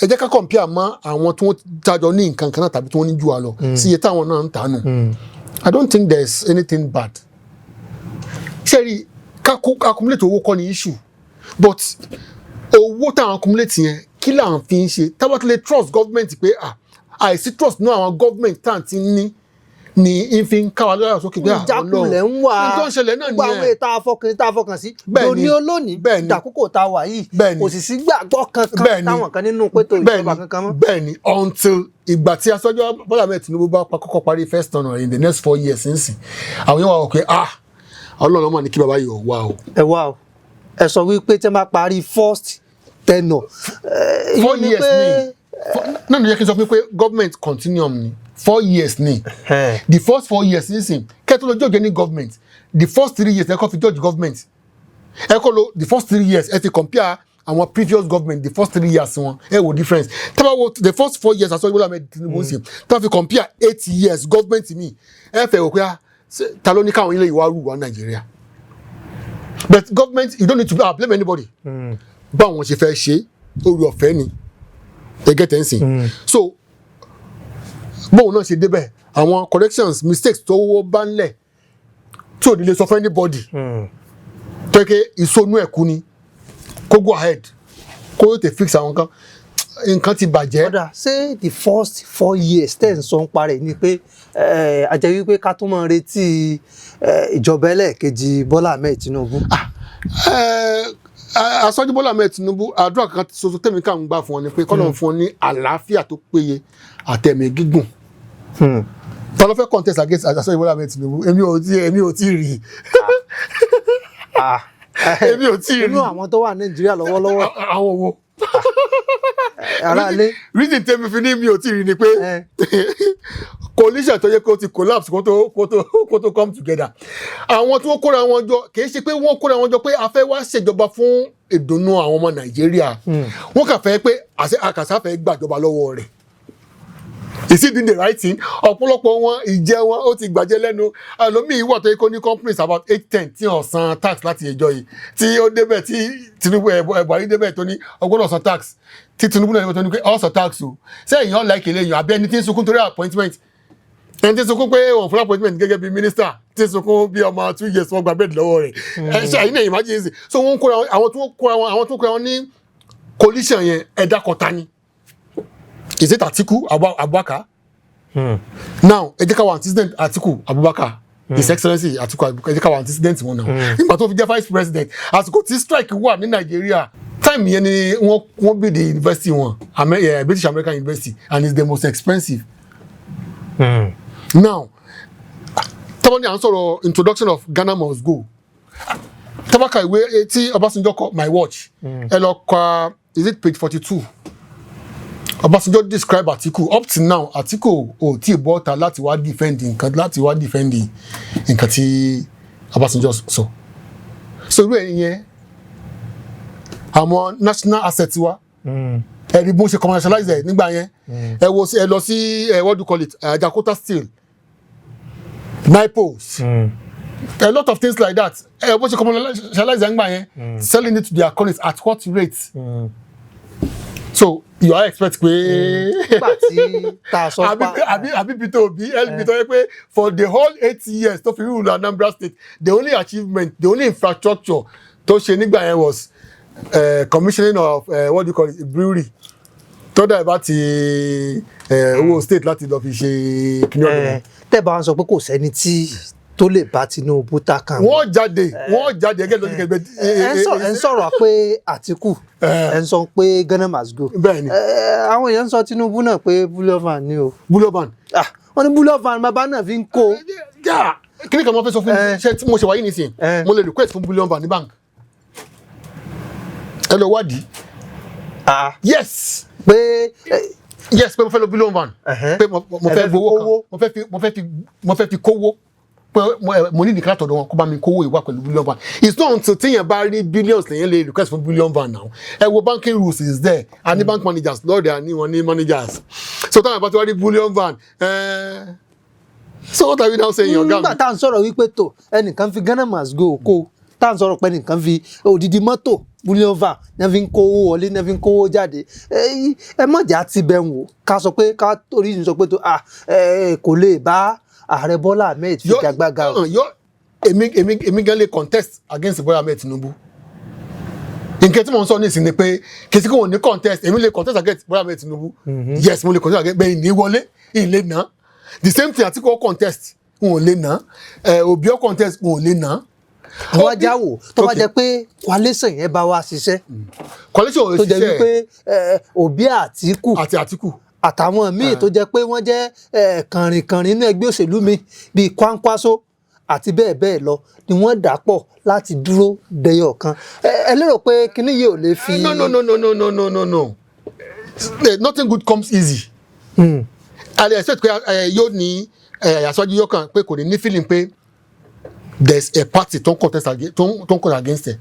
ẹ jẹ́ ká compare mọ́ àwọn tí wọ́n jájọ ní nǹkan kan náà tàbí tí wọ́n ní jù wá lọ sí iye táwọn náà ń tà nù. I don't think there's anything bad. Ṣẹ́rí accumulate owó kọ́ ni issue but owó táwọn accumulate yẹn kí là ń fi ń ṣe táwọn tó lè trust government pé àìsí trust ní àwọn government tá à ń ti ní ni n fi ń káwa lọ́yà sókè pé ìjákulẹ̀ ń wà ní tó ń ṣẹlẹ̀ náà gbogbo àwọn ètò àfọkàn sí lóní olónìí ìdàkókò tá a wà yìí kò sì sí gbàgbọ́ kankan táwọn kan nínú pétò ìjọba kankan mọ́. bẹ́ẹ̀ni until ìgbà tí Aṣíwájú Bọ́lá Ahmed Tinubu bá kọ́kọ́ parí first term in the next 4 years nsìn àwọn yẹn wà wọ pé Ọlọ́run ọmọ ní kí bàbá yìí wá o. ẹ wá o ẹ sọ wípé tí wọ́n bá parí first tenure 4 years ni náà ló yẹ kí n sọ pé government continuum ni 4 years ni the first 4 years nísìn kẹ́tọ́ lọ judge any government the first 3 years ẹ kọ́ fi judge government ẹ kọ́ lo the first 3 years ẹ fi compare àwọn previous government the first 3 years wọn ẹ wo difference tá bá wo the first 4 years Aṣíwájú Bọ́lá Ahmed Tinubu sí tá fi compare 8 years government mi ẹ fẹ́ wò pé ta ló ní káwọn ilé ìwà rú wa Nàìjíríà but government you don't need to blame anybody báwọn ṣe fẹ́ ṣe orí ọ̀fẹ́ ni get ẹ̀sìn so bóun náà ṣe débẹ̀ àwọn corrections mistakes tó wọ́ bá ń lẹ̀ tí ò ní lè sọ fún anybody tó yẹ kí ìsonú ẹ̀kú ni kó go ahead kó tè fix àwọn nǹkan ti bàjẹ́. ọ̀dà ṣé the first 4 years tẹ̀ ń sọ ń parẹ́ ni pé àjẹ́ wípé ká tó máa retí ìjọba ẹlẹ́ẹ̀kejì Bọ́lá Ahmed Tinubu. Aṣáájú Bọ́lá Ahmed Tinubu àdúrà kan ṣoṣo tẹ̀mí ká ń gbà fún ọ ni pé kọ́nà fún ọ ní àlàáfíà tó péye àtẹ̀mí gígùn. Ta ló fẹ́ contest against Aṣáájú Bọ́lá Ahmed Tinubu èmi ò tí ì rí èmi ò tí ì rí. inú àwọn tó wà Nàìjíríà lọ́wọ́lọ́wọ́. àwọn wo. aráalé. reason tẹ́mi fi ní mi ò tí ì rí ni pé coalition tó yẹ kó ti collapse kó tó come together. àwọn tí wọ́n kóra wọn jọ kì í ṣe pé wọ́n kóra wọn jọ pé a fẹ́ wá ṣèjọba fún ìdùnnú àwọn ọmọ Nàìjíríà wọ́n kàn fẹ́ pé àkàṣà fẹ́ gbàjọba lọ́wọ́ rẹ̀. Is he doing the right thing? ọ̀pọ̀lọpọ̀ wọn ìjẹ wọn ó ti gbàjẹ́ lẹ́nu àlómi ìwà tó yẹ kó ní companies about 8-10 tí wọ́n san tax láti ẹjọ́ yìí tí ó débẹ̀ tí Tinubu Buhari débẹ̀ tó ní ọgbọ́dọ̀ san tax tí Tinubu náà débẹ̀ tó ní pé ó san tax o sẹ́yìn yàn láìkè lẹ́yìn àbí ẹni tí ń sunkún torí appointment ẹni tí ń sunkún pé òun fún appointment gẹ́gẹ́ bí minister tí ń sunkún bí ọmọ 2 years wọ́n gba bẹ́ẹ̀dì lọ́wọ́ rẹ̀ ṣe àyínà emergency so wọ́n kóra àwọn tó kóra wọn ní coalition yẹn ẹ̀dá kọta ni. Is it Atiku Abubakar? Now, ẹ jẹ́ ká wá antecedent Atiku Abubakar. His Excellency Atiku Abubakar, ẹ jẹ́ ká wá antecedent wọn now. Nígbà tó fi jẹ́ vice president, àsìkò tí strike wà ní Nàìjíríà, time yẹn ni wọ́n build the university wọn, British American University, and it's the most expensive. Now, tọ́wọ́n ní à ń sọ̀rọ̀ introduction of Ghana must go. Tabaka ìwé tí Ọbásanjọ́ kọ My Watch, ẹ lọ kọ is it page 42? Ọbásanjọ́ describe Atiku up to now Atiku ò tí ì bọ́ta láti wá defend nǹkan tí Ọbásanjọ́ sọ. So irú ẹ̀yìn yẹn àwọn national assets wa ẹ̀rí bó ṣe commercialize ẹ̀ nígbà yẹn ẹ lọ sí what do you call it Dakota Steel Nipos a lot of things like that bó ṣe commercialize ẹ̀ nígbà yẹn selling it to their colleagues at what rate. So you are expect pé àbí Peter Obi LB tó yẹ pé for the whole 8 years tó fi rule Anambra State the only achievement the only infrastructure tó ṣe nígbà yẹn was commissioning of what do you call it brewery tó dà bá ti owó state láti lọ fi ṣe kíní ọdún. tẹ́ bá wọn sọ pé kò sẹ́ni tí tó lè bá Tinubu ta kan. wọ́n jáde ẹgẹ́ lójú kẹgbẹ́. ẹ ń sọ̀rọ̀ pé Atiku ẹ ń sọ pé Ghana must go. bẹ́ẹ̀ni. àwọn èèyàn ń sọ Tinubu náà pé bulovan ni o. bulovan. wọ́n ní bulovan bàbá náà fi ń kó. kí ni kàn máa fẹ́ sọ fún mi ṣé tí mo ṣe wáyé nísìnyí mo lè request fún bulovan ní bank. ẹ lọ wádìí. yes. Yes pé mo fẹ́ lọ bulovan. pé mo fẹ́ gbowó kan mo fẹ́ fi kówó. Mo ní nìkan látọ̀dọ̀ wọn kó bá mi kówó ìwà pẹ̀lú billion van. It's not until tíyẹn bá rí billions lèyẹn lè request for billion van now. Ẹ wo banking rules is there. A ní bank managers lọ́ọ̀dẹ̀ àní wọn ní managers. So táwọn àbá tí wọ́n rí billion van. So what are you now saying ọ̀gá mi? Nígbà tá à ń sọ̀rọ̀ wípé tó ẹnìkan fi Ghana must go kó tá à ń sọ̀rọ̀ pé ẹnìkan fi odidi mọ́tò billion van ní fi ń kówó wọlé ní fi ń kówó jáde. Ẹ mọ̀jà ti bẹ̀ wò ká sọ pé ká torí sọ pé tó kò lè bá Ààrẹ Bọ́lá Ahmed fi gbàgbàgà. èmi gan lè contest against Bọ́lá Ahmed Tinubu. nǹkan tí mo ń sọ nísìnyí ni pé kì í sí kí wọ́n ní contest èmi lè contest against Bọ́lá Ahmed Tinubu. Yes mo lè contest against bẹ́ẹ̀ ní wọlé ìlé náà the same thing Atiku contest wọn ò lè ná Obi contest wọn ò lè ná. àwọn ajá wò tó bá jẹ́ pé coalition yẹn bá wa ṣiṣẹ́. coalition ò ṣiṣẹ́ tó jẹ́ wípé Obi àti Atiku àtàwọn míì tó jẹ́ pé wọ́n jẹ́ kànrìnkànrìn nínú ẹgbẹ́ òṣèlú mi bíi Kwankwaso àti bẹ́ẹ̀ bẹ́ẹ̀ lọ ni wọ́n dà pọ̀ láti dúró dẹyọ kan. Ẹ lérò pé kíní yìí ò lè fi. No. Nothing good comes easy. I expect pé yóò ní àṣáájú yóò kàn pé kò ní feeling pé there's a party tó ń contest against ẹ̀.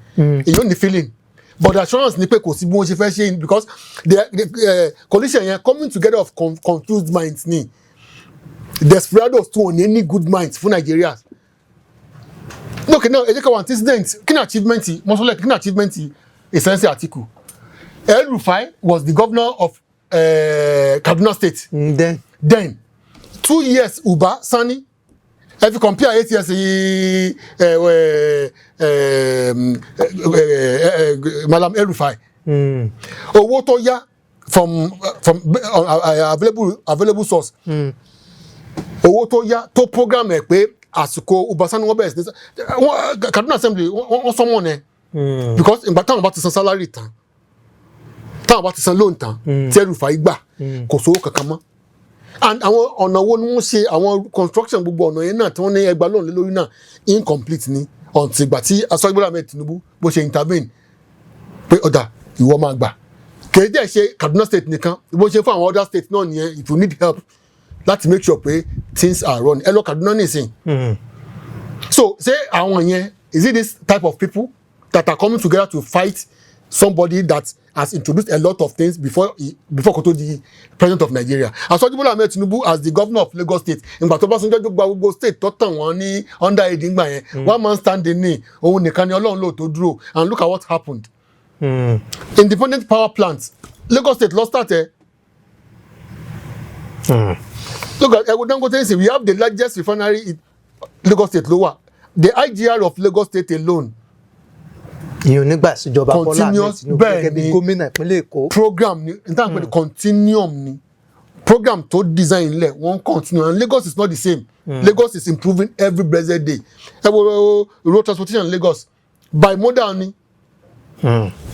Yóò ní feeling but the assurance ni pé kò sí bí wọ́n ṣe fẹ́ ṣe because the coalition yẹn coming together of confused minds ni desperados tó ní any good minds fún Nigerians. Okay, now ẹ jẹ́ ká wọ antecedent kí ni achievement mọ́sọ́lẹ̀ kí ni achievement Excellency Atiku. El-Rufai was the governor of Kaduna State. Then 2 years Uba Sani. If you compare 8 years Malam El-Rufai, owó tó yá from available source, owó tó yá tó program ẹ̀ pé àsìkò Uba Sani wọ́n bẹ̀rẹ̀ sí Kaduna Assembly wọ́n sọ wọ́n ẹ̀ because ìgbà táwọn bá ti san salary tán táwọn bá ti san loan tán tí El-Rufai gbà kò sówó kankan mọ́. And àwọn ọ̀nà wo ni wọ́n ṣe àwọn construction gbogbo ọ̀nà yẹn náà tí wọ́n ní ẹgbàá lóun lé lórí náà incomplete ni until ìgbà tí Aṣíwájú Bọ́lá Ahmed Tinubu bó ṣe intervene pé ọ̀dà ìwọ máa gbà. Kèé dẹ̀ ṣe Kaduna State nìkan bó ṣe fún àwọn other states náà nìyẹn if you need help láti make sure pé things are run. Ẹ lọ Kaduna nìsín. So ṣé àwọn yẹn is it this type of people that are coming together to fight somebody that has introduced a lot of things before kó tó di president of Nigeria? Aṣíwájú Bọ́lá Ahmed Tinubu as the governor of Lagos State ìgbà tó bá Ọbásanjọ́ gba gbogbo state tó tàn wọ́n ní under aid ńgbà yẹn one man standing ní òun nìkan ni Ọlọ́run lò tó dúró and look at what happened. Independent power plants Lagos State lọ start ẹ. Look at Dangote say we have the largest refinery in Lagos State ló wà. The IGR of Lagos State alone ìyẹn nígbà ìṣèjọba Bọ́lá Ahmed Tinubu gẹ́gẹ́ bí gómìnà ìpínlẹ̀ Èkó. Program ni n táwọn pè ní continuum ni program tó design lẹ̀ wọ́n continue and Lagos is not the same. Lagos is improving every blessed day. Ẹ wo road transportation in Lagos by modal ni.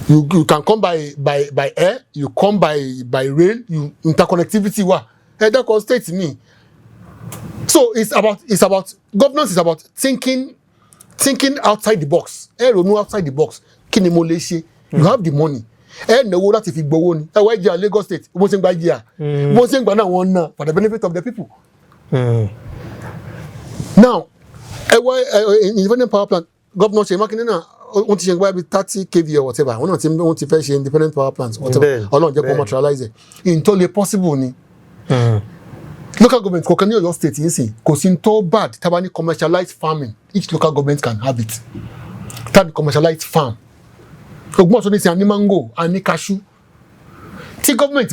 You can come by air, you come by rail, you interconnectivity wa. Ẹ dẹ́kun state ni. So it's about governance is about thinking outside the box. Ẹ ronú outside the box. Kí ni mo lè ṣe? You have the money. Ẹ náwó láti fi gbowó ni. Ẹ wá ìjìyà Lagos State. Bó ṣe ń gba ìjìyà. Bó ṣe ń gba náà wọ́n ná for the benefit of the people. Now, ẹ wá independent power plant. Governor Ṣèyí Mákindé náà wọ́n ti ṣe gbá bí 30 kV or whatever. Wọ́n ti fẹ́ ṣe independent power plants. Ọlọ́run jẹ́ kó materialize ẹ̀. Ìntọ́ possible ni. Local government kọ̀ọ̀kan ní Ọ̀yọ́ state yìí sìn kò sí tó bad tábà ní commercialized farming each local government can have it. Tábà ní commercialized farm. Ògbómọ̀ṣọ́ ní sin àní mango àní cashew. Tí government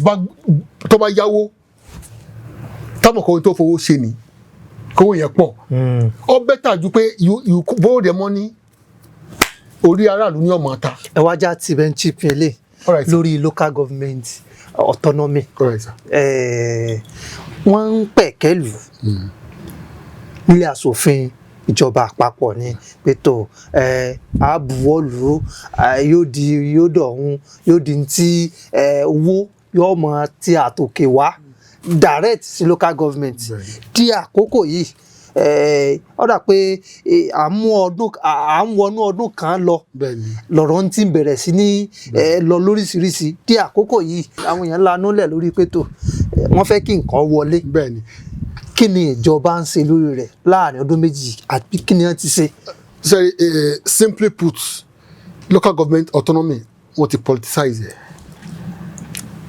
tó bá yáwó táwọn kan tó fowó ṣe ni kówó yẹn pọ̀. Ó better ju pé you borrow the money orí aráàlú ní ọmọ ta. Ẹ wá já tibẹ̀ ń chip yẹn lé lórí local government autonomy. Wọ́n ń pẹ̀kẹ́lù nílé aṣòfin ìjọba àpapọ̀ ní pẹ̀tọ̀ àbúwọ́lù yóò dọ̀hún yóò di ti owó yóò mọ ti àtòkè wá direct sí local government di àkókò yìí ó dà pé à ń wọnú ọdún kan lọ lọ́rọ̀ ti bẹ̀rẹ̀ sí ní lọ lóríṣiríṣi di àkókò yìí àwọn èèyàn lanú lẹ̀ lórí pẹ̀tọ̀ wọ́n fẹ́ kí nǹkan wọlé. Kí ni ìjọba ń ṣe lórí rẹ̀ láàrin ọdún méjì àti kí ni wọ́n ti ṣe? Sorry, simply put, local government autonomy wọ́n ti politicize ẹ̀.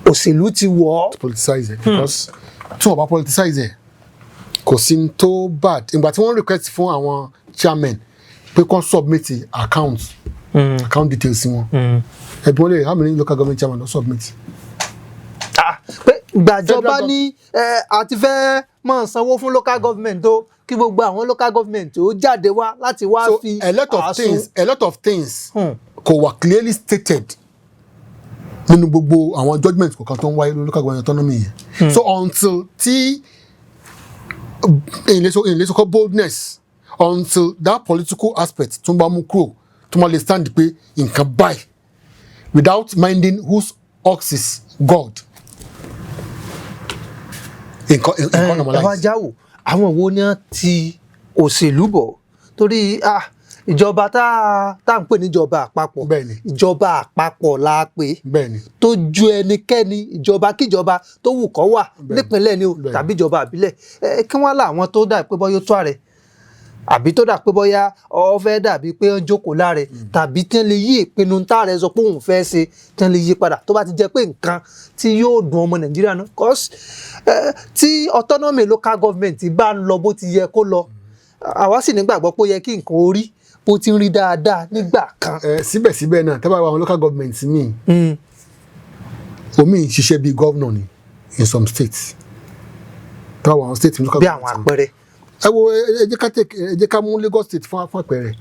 Òṣèlú ti wọ̀ ọ́. Politicize ẹ̀ because tí wọ́n bá politicize ẹ̀ kò sí tó bad. Ìgbà tí wọ́n request fún àwọn chairman pé kán submit account details wọn. Ẹ̀bùn lè how many local government chairman don submit? Pé gbàjọba ní àti fẹ́ máa sanwó fún local government tó kí gbogbo àwọn local government tó jáde wá láti wá fi a lot of things kò wà clearly stated nínú gbogbo àwọn judgement kọ̀ọ̀kan tó ń wáyé lórí local government autonomy yẹn. So until tí in so boldness until that political aspect tó ń bá mú kúrò tó máa lè stand pé nǹkan báyìí without minding whose ox is God. Ẹ̀wá jáwò àwọn wo ni wọ́n ti òṣèlú bọ̀ torí ìjọba tá à ń pè níjọba àpapọ̀ ìjọba àpapọ̀ la pè tó ju ẹnikẹ́ni ìjọba kíjọba tó wù kó wà nípínlẹ̀ ni o tàbí ìjọba àbílẹ̀ kí wọ́n láwọn tó dà pé bọ́yọ́ tó ààrẹ àbí tó dà pé bóyá ọ fẹ́ dàbí pé ó ń jókòó láre tàbí tí wọ́n lè yí ìpinnu táàrẹ sọ pé òun fẹ́ ṣe tí wọ́n lè yí padà tó bá ti jẹ́ pé nǹkan tí yóò dùn ọmọ Nàìjíríà náà cause tí autonomy local government bá ń lọ bó ti yẹ kó lọ àwa sì nígbàgbọ́ pé ó yẹ kí nǹkan orí bó ti ń rí dáadáa nígbà kan. síbẹ̀síbẹ̀ náà tẹ́ bá wà àwọn local government míì omi ṣiṣẹ́ bíi governor ni in some states tẹ́ bá wà àwọn state local government bí àwọn àpẹẹrẹ. ẹ wo ẹ jẹ́ ká mú Lagos state fún àpẹẹrẹ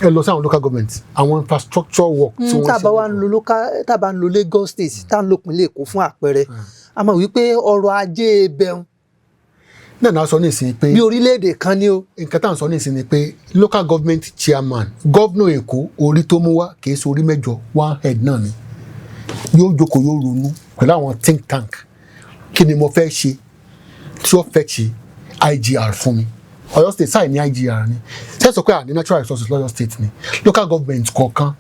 ẹ lọ sí àwọn local government àwọn infrastructure work tí wọ́n ṣe. tábà ń lo Lagos state tá ń lo ìpínlẹ̀ Èkó fún àpẹẹrẹ a mọ̀ wípé ọrọ̀ ajé bẹ̀rùn. náà náà sọ ní ìsìn pé bí orílẹ̀-èdè kan ni o. nǹkan tá à ń sọ ní ìsìn ni pé local government chairman governor Èkó orí tó mú wá kì í ṣe orí mẹ́jọ one head náà ni yóò jókòó yóò ronú pẹ̀lú àwọn think tank kí ni mo fẹ́ ṣe tí ó fẹ́ ṣe IGR fún mi Ọ̀yọ́ state sáì ní IGR ni ṣé sọ pé à ní natural resources lọ́yọ́ state ni local government kọ̀ọ̀kan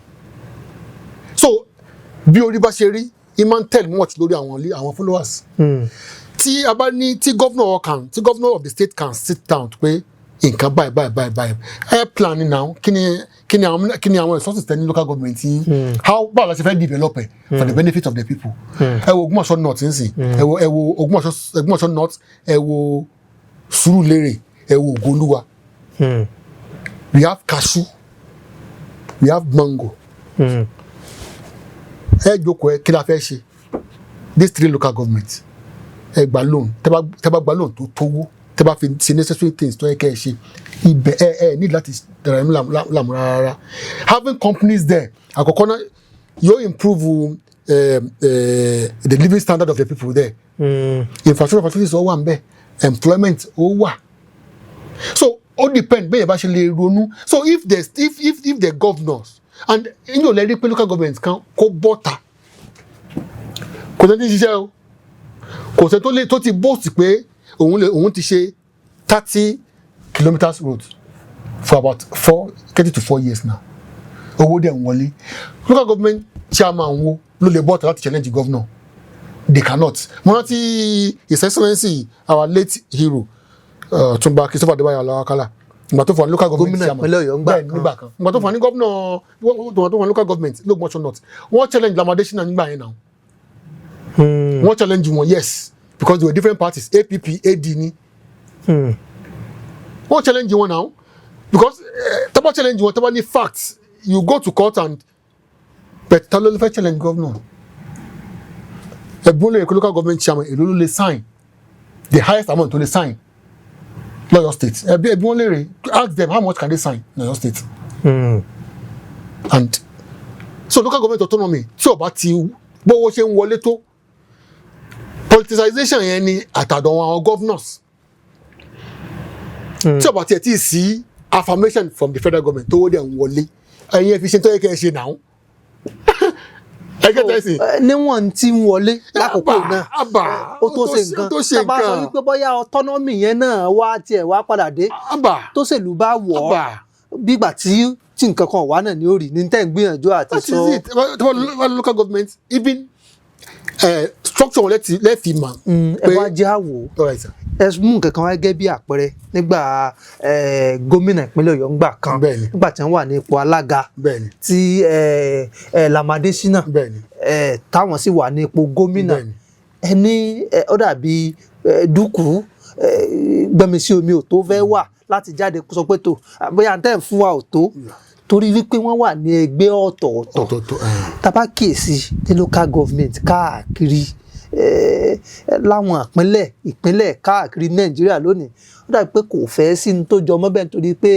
so bí orí bá ṣe rí e máa ń tell much lórí àwọn followers tí a bá ní tí governor of the state can sit down pé nǹkan báyìí ẹ plan now kí ni àwọn resources tẹ ní local government yìí how báwo la ṣe fẹ́ develop it for the benefit of the people ẹ wo Ògbómọ̀ṣọ́ north nsìn ẹ wo Ògbómọ̀ṣọ́ north ẹ wo Sùúrùlérè ẹ wo Ògoolúwa we have cashew we have mango ẹ jókòó ẹ kí la fẹ́ ṣe these 3 local governments ẹ gba loan tẹ́ bá gba loan tó tówó tẹ́ bá fi ṣe necessary things tó yẹ kẹ́ ẹ ṣe ibẹ̀ ẹ need láti dara ẹ̀mí làmú rárá having companies there àkọ́kọ́ náà yóò improve the living standard of the people there infrastructure facilities ó wà ńbẹ̀ employment ó wà so ó depend bẹ́ẹ̀ bá ṣe lè ronú so if the governors and yóò lè rí pé local government kan kó bọ́ta kò tẹ́ ti ṣiṣẹ́ o kò sẹ́ tó ti boast pé òun ti ṣe 30 kilometers road for about 30 to 4 years now owó dẹ̀ ń wọlé local government chairman wo ló lè bọ́ta láti challenge the governor they cannot mo rántí his excellency our late hero Túnba Christopher Adébáyọ̀ Aláwakálà ìgbà tó fún wa ní local government chairman gómìnà ìpínlẹ̀ Ọ̀yọ́ nígbà kan ìgbà tó fún wa ní governor tó fún wa ní local government l'Ógbómọ̀ṣọ́ north wọ́n challenge Lamadesina nígbà yẹn náà wọ́n challenge wọn yes because they were different parties APP AD ni wọ́n challenge wọn now because tọ́ba challenge wọn tọ́ba ní facts you go to court and but ta ló lè fẹ́ challenge governor ẹ̀gbọ́n lè kó local government chairman èló ló lè sign the highest amount tó lè sign lọ́yọ̀ state ẹ̀gbọ́n lè rè ask them how much can they sign lọ́yọ̀ state and so local government autonomy tí ó bá ti gbówó ṣe ń wọlé tó politicization yẹn ni àtàdọ̀ àwọn governors tí ó bá tiẹ̀ tí sí affirmation from the federal government tó wó dẹ̀ ń wọlé ẹ̀yin efficient tó yẹ kẹ́ ẹ ṣe náà ẹgẹ́ tẹ́sí. níwọ̀n tí ń wọlé lákòókò náà ó tó ṣe nǹkan tábà sọ wípé bóyá autonomy yẹn náà wá tiẹ̀ wá padà dé tó ṣèlú bá wọ̀ ọ́ bígbà tí nǹkan kan wà náà ni ó rí ní tẹ́ ń gbìyànjú àti sọ. local government even structure wọn lẹ́ẹ̀fì mà. ẹ wá jẹ́ àwò ẹ mú nǹkan kan wá gẹ́gẹ́ bí àpẹẹrẹ nígbà gómìnà ìpínlẹ̀ Ọ̀yọ́ ńgbà kan nígbà tí wọ́n wà ní ipò alága tí Lamadesina táwọn sì wà ní ipò gómìnà ẹni ó dàbí dúkùú gbẹmí sí omi ò tó fẹ́ wà láti jáde sọ pé tó bóyá tẹ́ ń fún wa ò tó torí wípé wọ́n wà ní ẹgbẹ́ ọ̀tọ̀ọ̀tọ̀ tàbá kíyèsí ní local government káàkiri láwọn ìpínlẹ̀ káàkiri Nàìjíríà lónìí ó dàbí pé kò fẹ́ sí ní tó jọmọ́ bẹ́ẹ̀ nítorí pé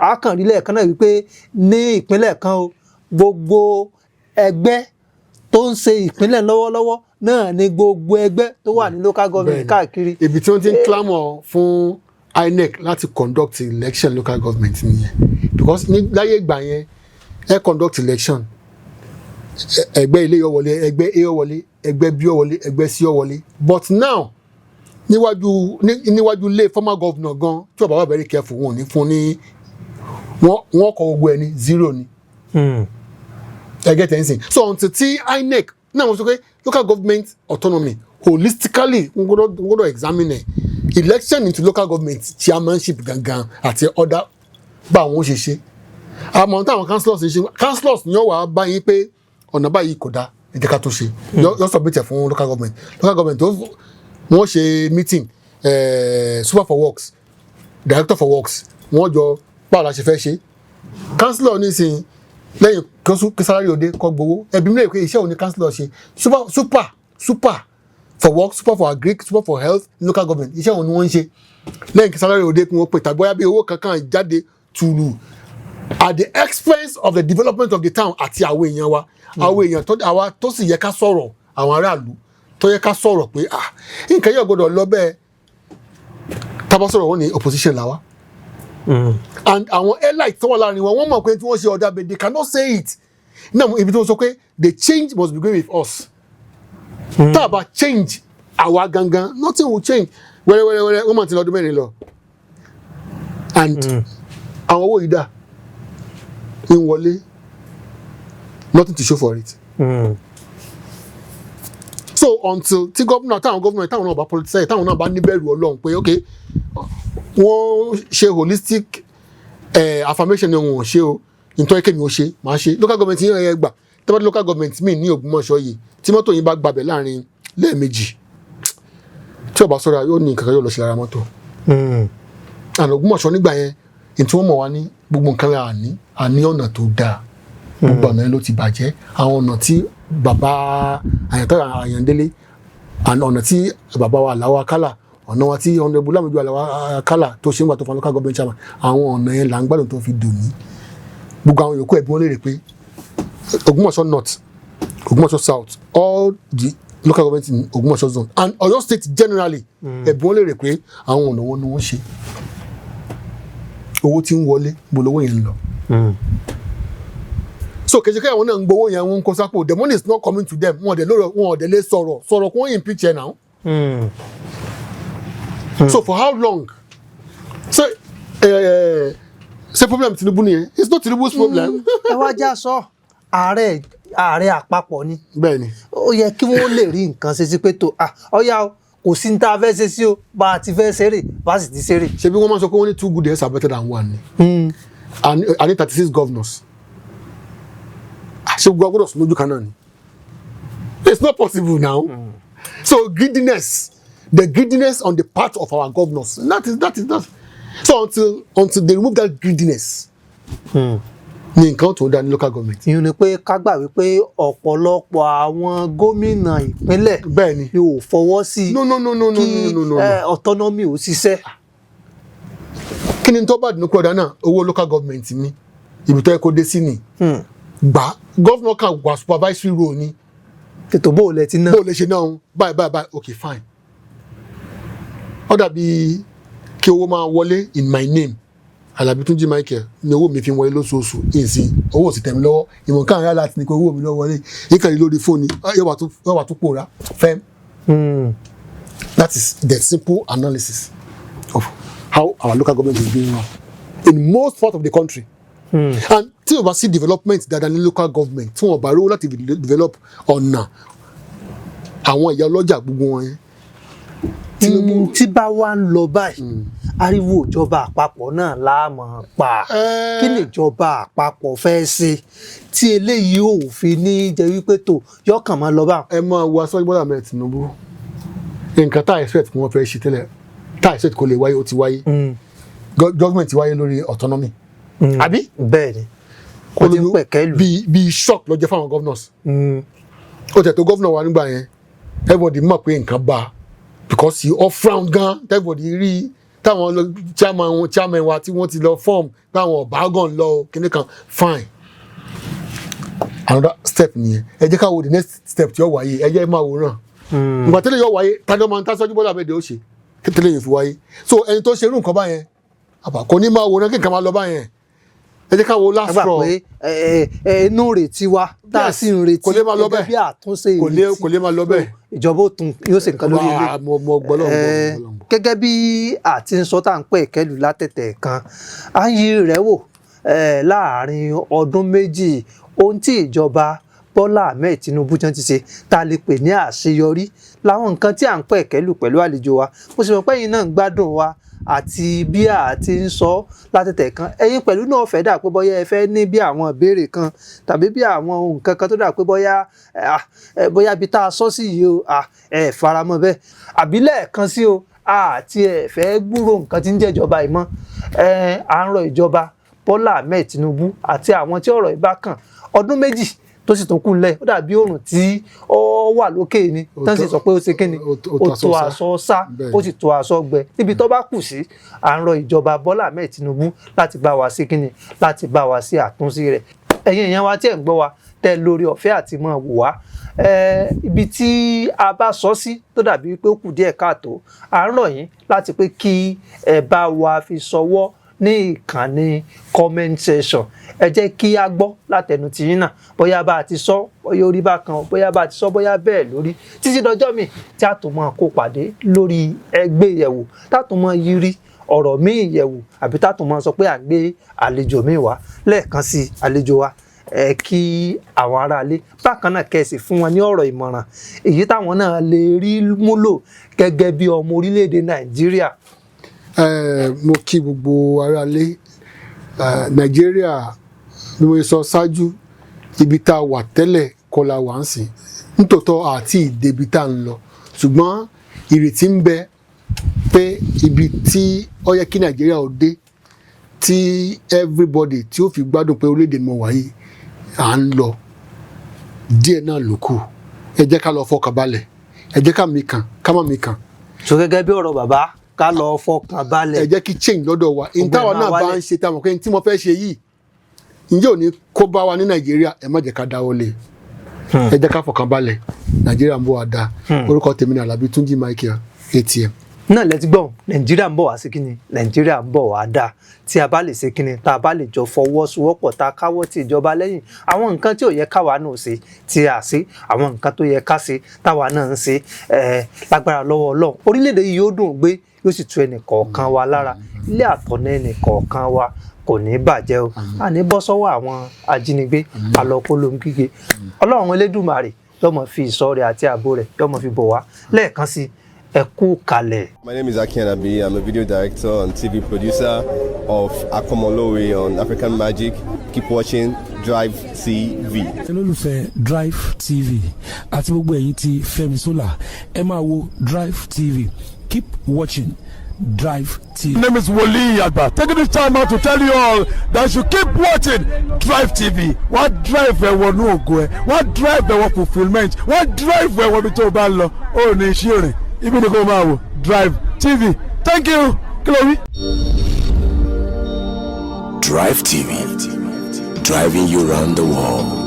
àkànrílẹ̀ kan náà wípé ní ìpínlẹ̀ kan o gbogbo ẹgbẹ́ tó ń ṣe ìpínlẹ̀ lọ́wọ́lọ́wọ́ náà ni gbogbo ẹgbẹ́ tó wà ní local government káàkiri. ibi tí wọ́n ti ń clamor fún INEC láti conduct election local government nìyẹn because láyé ìgbà yẹn ẹ conduct election ẹgbẹ́ ilé yọ wọlé ẹgbẹ́ A yọ wọlé ẹgbẹ́ B yọ wọlé ẹgbẹ́ C yọ wọlé but now níwájú ilé former governor gan tí ọba wà very careful wọn ò ní fún ní wọn kọ gbogbo ẹni 0 ni ẹgẹ́ tẹ́ǹsìn so until tí INEC náà wọ́n sọ pé local government autonomy holistically wọ́n gbọ́dọ̀ examine election into local government chairmanship gangan àti other bá àwọn ó ṣe ṣe àmọ́ táwọn councillors ni wọ́n wà báyìí pé ọ̀nà báyìí kò dáa ẹ jẹ́ ká tó ṣe yọ submit ẹ̀ fún local government wọ́n ṣe meeting super for works director for works wọ́n jọ báwo la ṣe fẹ́ ṣe councillor nísìnyí lẹ́yìn kí salary òde kọ́ gbowó ẹbí mi lè pé iṣẹ́ òní councillor ṣe super for work super for agric super for health local government iṣẹ́ òní wọ́n ń ṣe lẹ́yìn kí salary òde kí wọ́n pè tàbí bóyá bí owó kankan jáde tùlù at the expense of the development of the town àti àwọn èèyàn wa àwọn èèyàn tó sì yẹ ká sọ̀rọ̀ àwọn aráàlú tó yẹ ká sọ̀rọ̀ pé nǹkan yóò gbọdọ̀ lọ bẹ́ẹ̀ tá bá sọ̀rọ̀ wọn ní opposition làwa. And àwọn elite tó wà láàrin wọn wọ́n mọ̀ pé tí wọ́n ṣe ọ̀dà but they cannot say it náà ibi tí wọ́n sọ pé the change must begin with us tá a bá change àwa gangan nothing will change wẹ́rẹ́wẹ́rẹ́ wọ́n mọ̀ tí lọ́dún mẹ́rin lọ and àwọn owó yìí dà ń wọlé nothing to show for it. So until tí gómìnà táwọn náà bá politicize táwọn náà bá níbẹ̀rù Ọlọ́run pé ok wọ́n ṣe holistic affirmation ni wọ́n ṣe o nítorí kémi ò ṣe máa ṣe local government yín ẹ gbà tẹ́bàtí local government mi ní Ògbómọ̀ṣọ́ yìí tí mọ́tò yín bá gbàbẹ̀ láàrin lẹ́ẹ̀mejì tí ó bá sọ́ra yóò ní nǹkan kan yóò lọ sí ara mọ́tò. And Ògbómọ̀ṣọ́ nígbà yẹn tí wọ́n mọ̀ wá ní gbogbo nǹkan rẹ̀ àní ọ̀nà tó dáa gbogbo ọ̀nà yẹn ló ti bàjẹ́ àwọn ọ̀nà tí bàbá Àyàndélé ọ̀nà tí bàbá wa Àlàó Akálà ọ̀nà wa tí Honorable Lámìjú Àlàó Akálà tó ṣe ń gbà tó fún local government chairman àwọn ọ̀nà yẹn là ń gbádùn tó fi dùn ní gbogbo àwọn yòókù ẹ̀bí wọn lè rè pé Ògbómọ̀ṣọ́ North Ògbómọ̀ṣọ́ South all the local government in Ògbómọ̀ṣọ́ zone and Ọ̀yọ́ state generally ẹ̀bí wọn lè rè pé àwọn ọ̀nà wọn ni wọ́n ṣe owó tí ń wọlé gbólówó yẹn ń lọ. So kejìká àwọn náà ń gbowó yẹn wọn ń kó sápò the money is not coming to them wọn ọ̀dẹ̀ lé sọ̀rọ̀ kó wọ́n impeach ẹ̀ náà. So for how long? So ṣé problem Tinubu nìyẹn? It's not Tinubu's problem. Ẹ wá já sọ ààrẹ àpapọ̀ ni. Bẹ́ẹ̀ni. Ó yẹ kí wọ́n lè rí nǹkan ṣe sí pé tó ọ̀yá o kò sí ní tá a fẹ́ ṣe sí o bá a ti fẹ́ ṣeré bá a sì ti ṣeré. Ṣebí wọ́n máa sọ pé wọ́n ní 2 good heads are better than 1 ni. And 36 governors. Ṣé gbogbo agbọ́dọ̀ sùn lójú kan náà ni? It's not possible now. So the greediness on the part of our governors, that is. So until they remove that greediness, ní nǹkan tó dá ní local government. Ìyẹn ni pé ká gbà wípé ọ̀pọ̀lọpọ̀ àwọn gómìnà ìpínlẹ̀ bẹ́ẹ̀ni yóò fọwọ́ sí kí autonomy ò ṣiṣẹ́. Kí ni tó bá dùn kúrò dáná owó local government mi ibi tó yẹ kó dé sí ni gbà governor kan wà supervisory role ni. Ètò bó o lẹ ti ná. Bó o lè ṣe náà báyìí okay fine. Ó dàbí kí owó máa wọlé in my name Alábí Túnjí Michael ní owó mi fi wọlé lóṣooṣù ìsìn owó sì tẹ̀ mí lọ́wọ́ ìmọ̀ káàrin rárá láti ní pé owó mi lọ́wọ́ wọlé ìkànnì lórí fóònù yóò wà tó pòórá fẹ́m. That is the simple analysis of how our local government is being run in most parts of the country. And tí o bá sí development dáadáa ní local government tí wọ́n bá rówó láti develop ọ̀nà àwọn ìyá ọlọ́jà gbogbo wọn yẹn. Tí bá wá ń lọ báyìí ariwo ìjọba àpapọ̀ náà láàmú pa kí ni ìjọba àpapọ̀ fẹ́ ṣe tí eléyìí ò fi ní jẹ́ wípé tó yọkàn máa lọ bá. Ẹ máa wo aṣọ Bọ́lá Ahmed Tinubu nǹkan tá expect kí wọ́n fẹ́ ṣe tẹ́lẹ̀ tá expect kó lè wáyé ó ti wáyé government ti wáyé lórí autonomy àbí. Bẹ́ẹ̀ni kò tí ń pẹ̀kẹ́ lù. bí shock ló jẹ́ fáwọn governors ó tẹ̀ tó governor wa nígbà yẹn everybody mọ̀ pé nǹkan bá because he all frown gan everybody rí táwọn chairman wa tí wọ́n ti lọ form táwọn ọ̀bágàn lọ kíní kan fine another step nìyẹn ẹ jẹ́ ká wo the next step tí ó wáyé ẹ jẹ́ máa wòran ìgbà tẹ́lẹ̀ yóò wáyé tájọ́ máa ń tásọ́jú Bọ́lá Ahmed ó ṣe tẹ́lẹ̀ yóò fi wáyé so ẹni tó ṣe irú nǹkan báyẹn kò ní máa wòran kí nǹkan máa lọ báyẹn ẹ jẹ́ ká wo last straw. inú retí wa tá a sì ń retí gẹ́gẹ́ bí àtúnṣe ìrètí kò lè máa lọ bẹ́ẹ̀. Ìjọba ó tún yóò ṣe nǹkan lórí ilé. Gẹ́gẹ́ bí àti ń sọ tá à ń pẹ́ ìkẹ́lù látẹ̀tẹ̀ kan à ń yí rẹ̀ wò láàárín ọdún méjì ohun tí ìjọba Bọ́lá Ahmed Tinubu jẹ́ ti ṣe tá a lè pè ní àṣeyọrí láwọn nǹkan tí à ń pẹ̀kẹ́lù pẹ̀lú àlejò wa mo sì mọ̀ pé ẹ̀yin náà ń gbádùn wa àti bí a ti ń sọ látẹ̀tẹ̀ kan ẹ̀yin pẹ̀lú náà fẹ́ dà pé bóyá ẹ fẹ́ ní bí àwọn ìbéèrè kan tàbí bí àwọn nǹkan kan tó dà pé bóyá bí tá a sọ sí yìí o ẹ faramọ́ bẹ́ẹ̀ àbí lẹ́ẹ̀kan sí o àti ẹ fẹ́ gbúrò nǹkan tí ń jẹ́ ìjọba ìmọ̀ à ń rọ ìjọba Bọ́lá Ahmed Tinubu àti àwọn tí ọ̀rọ̀ ìbá kàn ọdún méjì tó sì tún kúnlẹ̀ ó dàbí oòrùn tí ó wà lókè ni tán sì sọ pé ó ṣe kíni ó tó aṣọ sá ó sì tó aṣọ gbẹ níbi tó bá kù sí à ń rọ ìjọba Bọ́lá Ahmed Tinubu láti bá wa sí kíni láti bá wa sí àtúnṣe rẹ̀ ẹ̀yin èèyàn wa tí ẹ̀ ń gbọ́ wa tẹ́ lórí ọ̀fẹ́ àti mọ̀ wò wá ibi tí a bá sọ sí tó dàbí pé ó kù díẹ̀ káàtó à ń rọ̀ yín láti pé kí ẹ bá wa fi ṣọwọ́ ní ìkànnì comment section ẹ jẹ́ kí a gbọ́ látẹnu tiyín náà bóyá bá a ti sọ bóyá orí bá kan bóyá bá a ti sọ bóyá bẹ́ẹ̀ lórí títí dọjọ́ mi tí a tún máa kó pàdé lórí Ẹgbẹ́yẹ̀wò tá tún máa yiri ọ̀rọ̀ míì yẹ̀wò àbí tá tún máa sọ pé à ń gbé àlejò míì wá lẹ́ẹ̀kan sí àlejò wa kí àwọn aráalé bákan náà kẹsì fún wọn ní ọ̀rọ̀ ìmọ̀ràn èyí táwọn náà lè rí múlò gẹ́gẹ́ bí ọmọ orílẹ̀-èdè Nàìjíríà. Mo kí gbogbo aráalé Nàìjíríà bí mo sọ ṣáájú ibi tá a wà tẹ́lẹ̀ kọ́ la wà ń sìn nítòótọ́ àti ìdèbí tá a ń lọ ṣùgbọ́n ìrètí ń bẹ pé ibi tí ó yẹ kí Nàìjíríà ó dé tí everybody tí ó fi gbádùn pé orílẹ̀-èdè mọ̀ wáyé à ń lọ díẹ̀ náà ló kù ẹ jẹ́ ká lọ fọkàn balẹ̀ ẹ jẹ́ ká mi kàn ká má mi kàn. so gẹ́gẹ́ bí ọ̀rọ̀ bàbá ká lọ fọkàn balẹ̀. ẹ jẹ́ kí change lọ́dọ̀ wa ìtawọ̀ náà bá ń ṣe táwọn kẹ́ni tí mo fẹ́ ṣe yìí ǹjẹ́ ò ní kó bá wa ní Nàìjíríà ẹ má jẹ́ ká dáwọ́ lé ẹ jẹ́ ká fọkàn balẹ̀ Nàìjíríà ń bọ̀ wá dáa orúkọ tèmi ní Alábí Túnjí Michael ATM. náà lẹ́tí gbọ́n Nàìjíríà ń bọ̀ wá sí kíni Nàìjíríà ń bọ̀ wá dáa tí a bá lè ṣe kíni tá a bá lè jọ fọwọ́sowọ́pọ̀ tá a káwọ́ ti ìjọba lẹ́yìn àwọn nǹkan tí ò yẹ káwa náà ṣe tí a ṣe àwọn nǹkan tó yẹ ká ṣe táwa náà ń ṣe lágbára lọ́wọ́ Ọlọ́run orílẹ̀-èdè yìí yóò dùn gbé yóò sì tu ẹnì kọ̀ọ̀kan wa lára ilé àtọ̀nà ẹnì kọ̀ọ̀kan wa kò ní bàjẹ́ o àní bọ́ sọ́wọ́ àwọn ajínigbé alọ́kólóńgíge Ọlọ́run Elédùmarè yóò máa fi ìṣọ́ rẹ̀ àti ààbò rẹ̀ yóò máa fi bò wá lẹ́ẹ̀kan sí ẹ kú kalẹ̀. My name is Aki Anabi. I'm a video director and TV producer of Akomolowe on African Magic. Keep watching Drive TV. olólùfẹ́ Drive TV àti gbogbo ẹ̀yin tí Fẹ́mi Sola ẹ máa wo Drive TV. Keep watching Drive TV. My name is Wole Agba. Taking this time out to tell you all that you keep watching Drive TV. What drive ẹ̀wọ̀n ní ògo ẹ̀? What drive ẹ̀wọ̀n fulfilment? What drive ẹ̀wọ̀n ní tó bá lọ? Ó ní iṣẹ́ rìn. Ibi ni kò máa wò Drive TV. Thank you. Chloe. Drive TV, driving you around the world.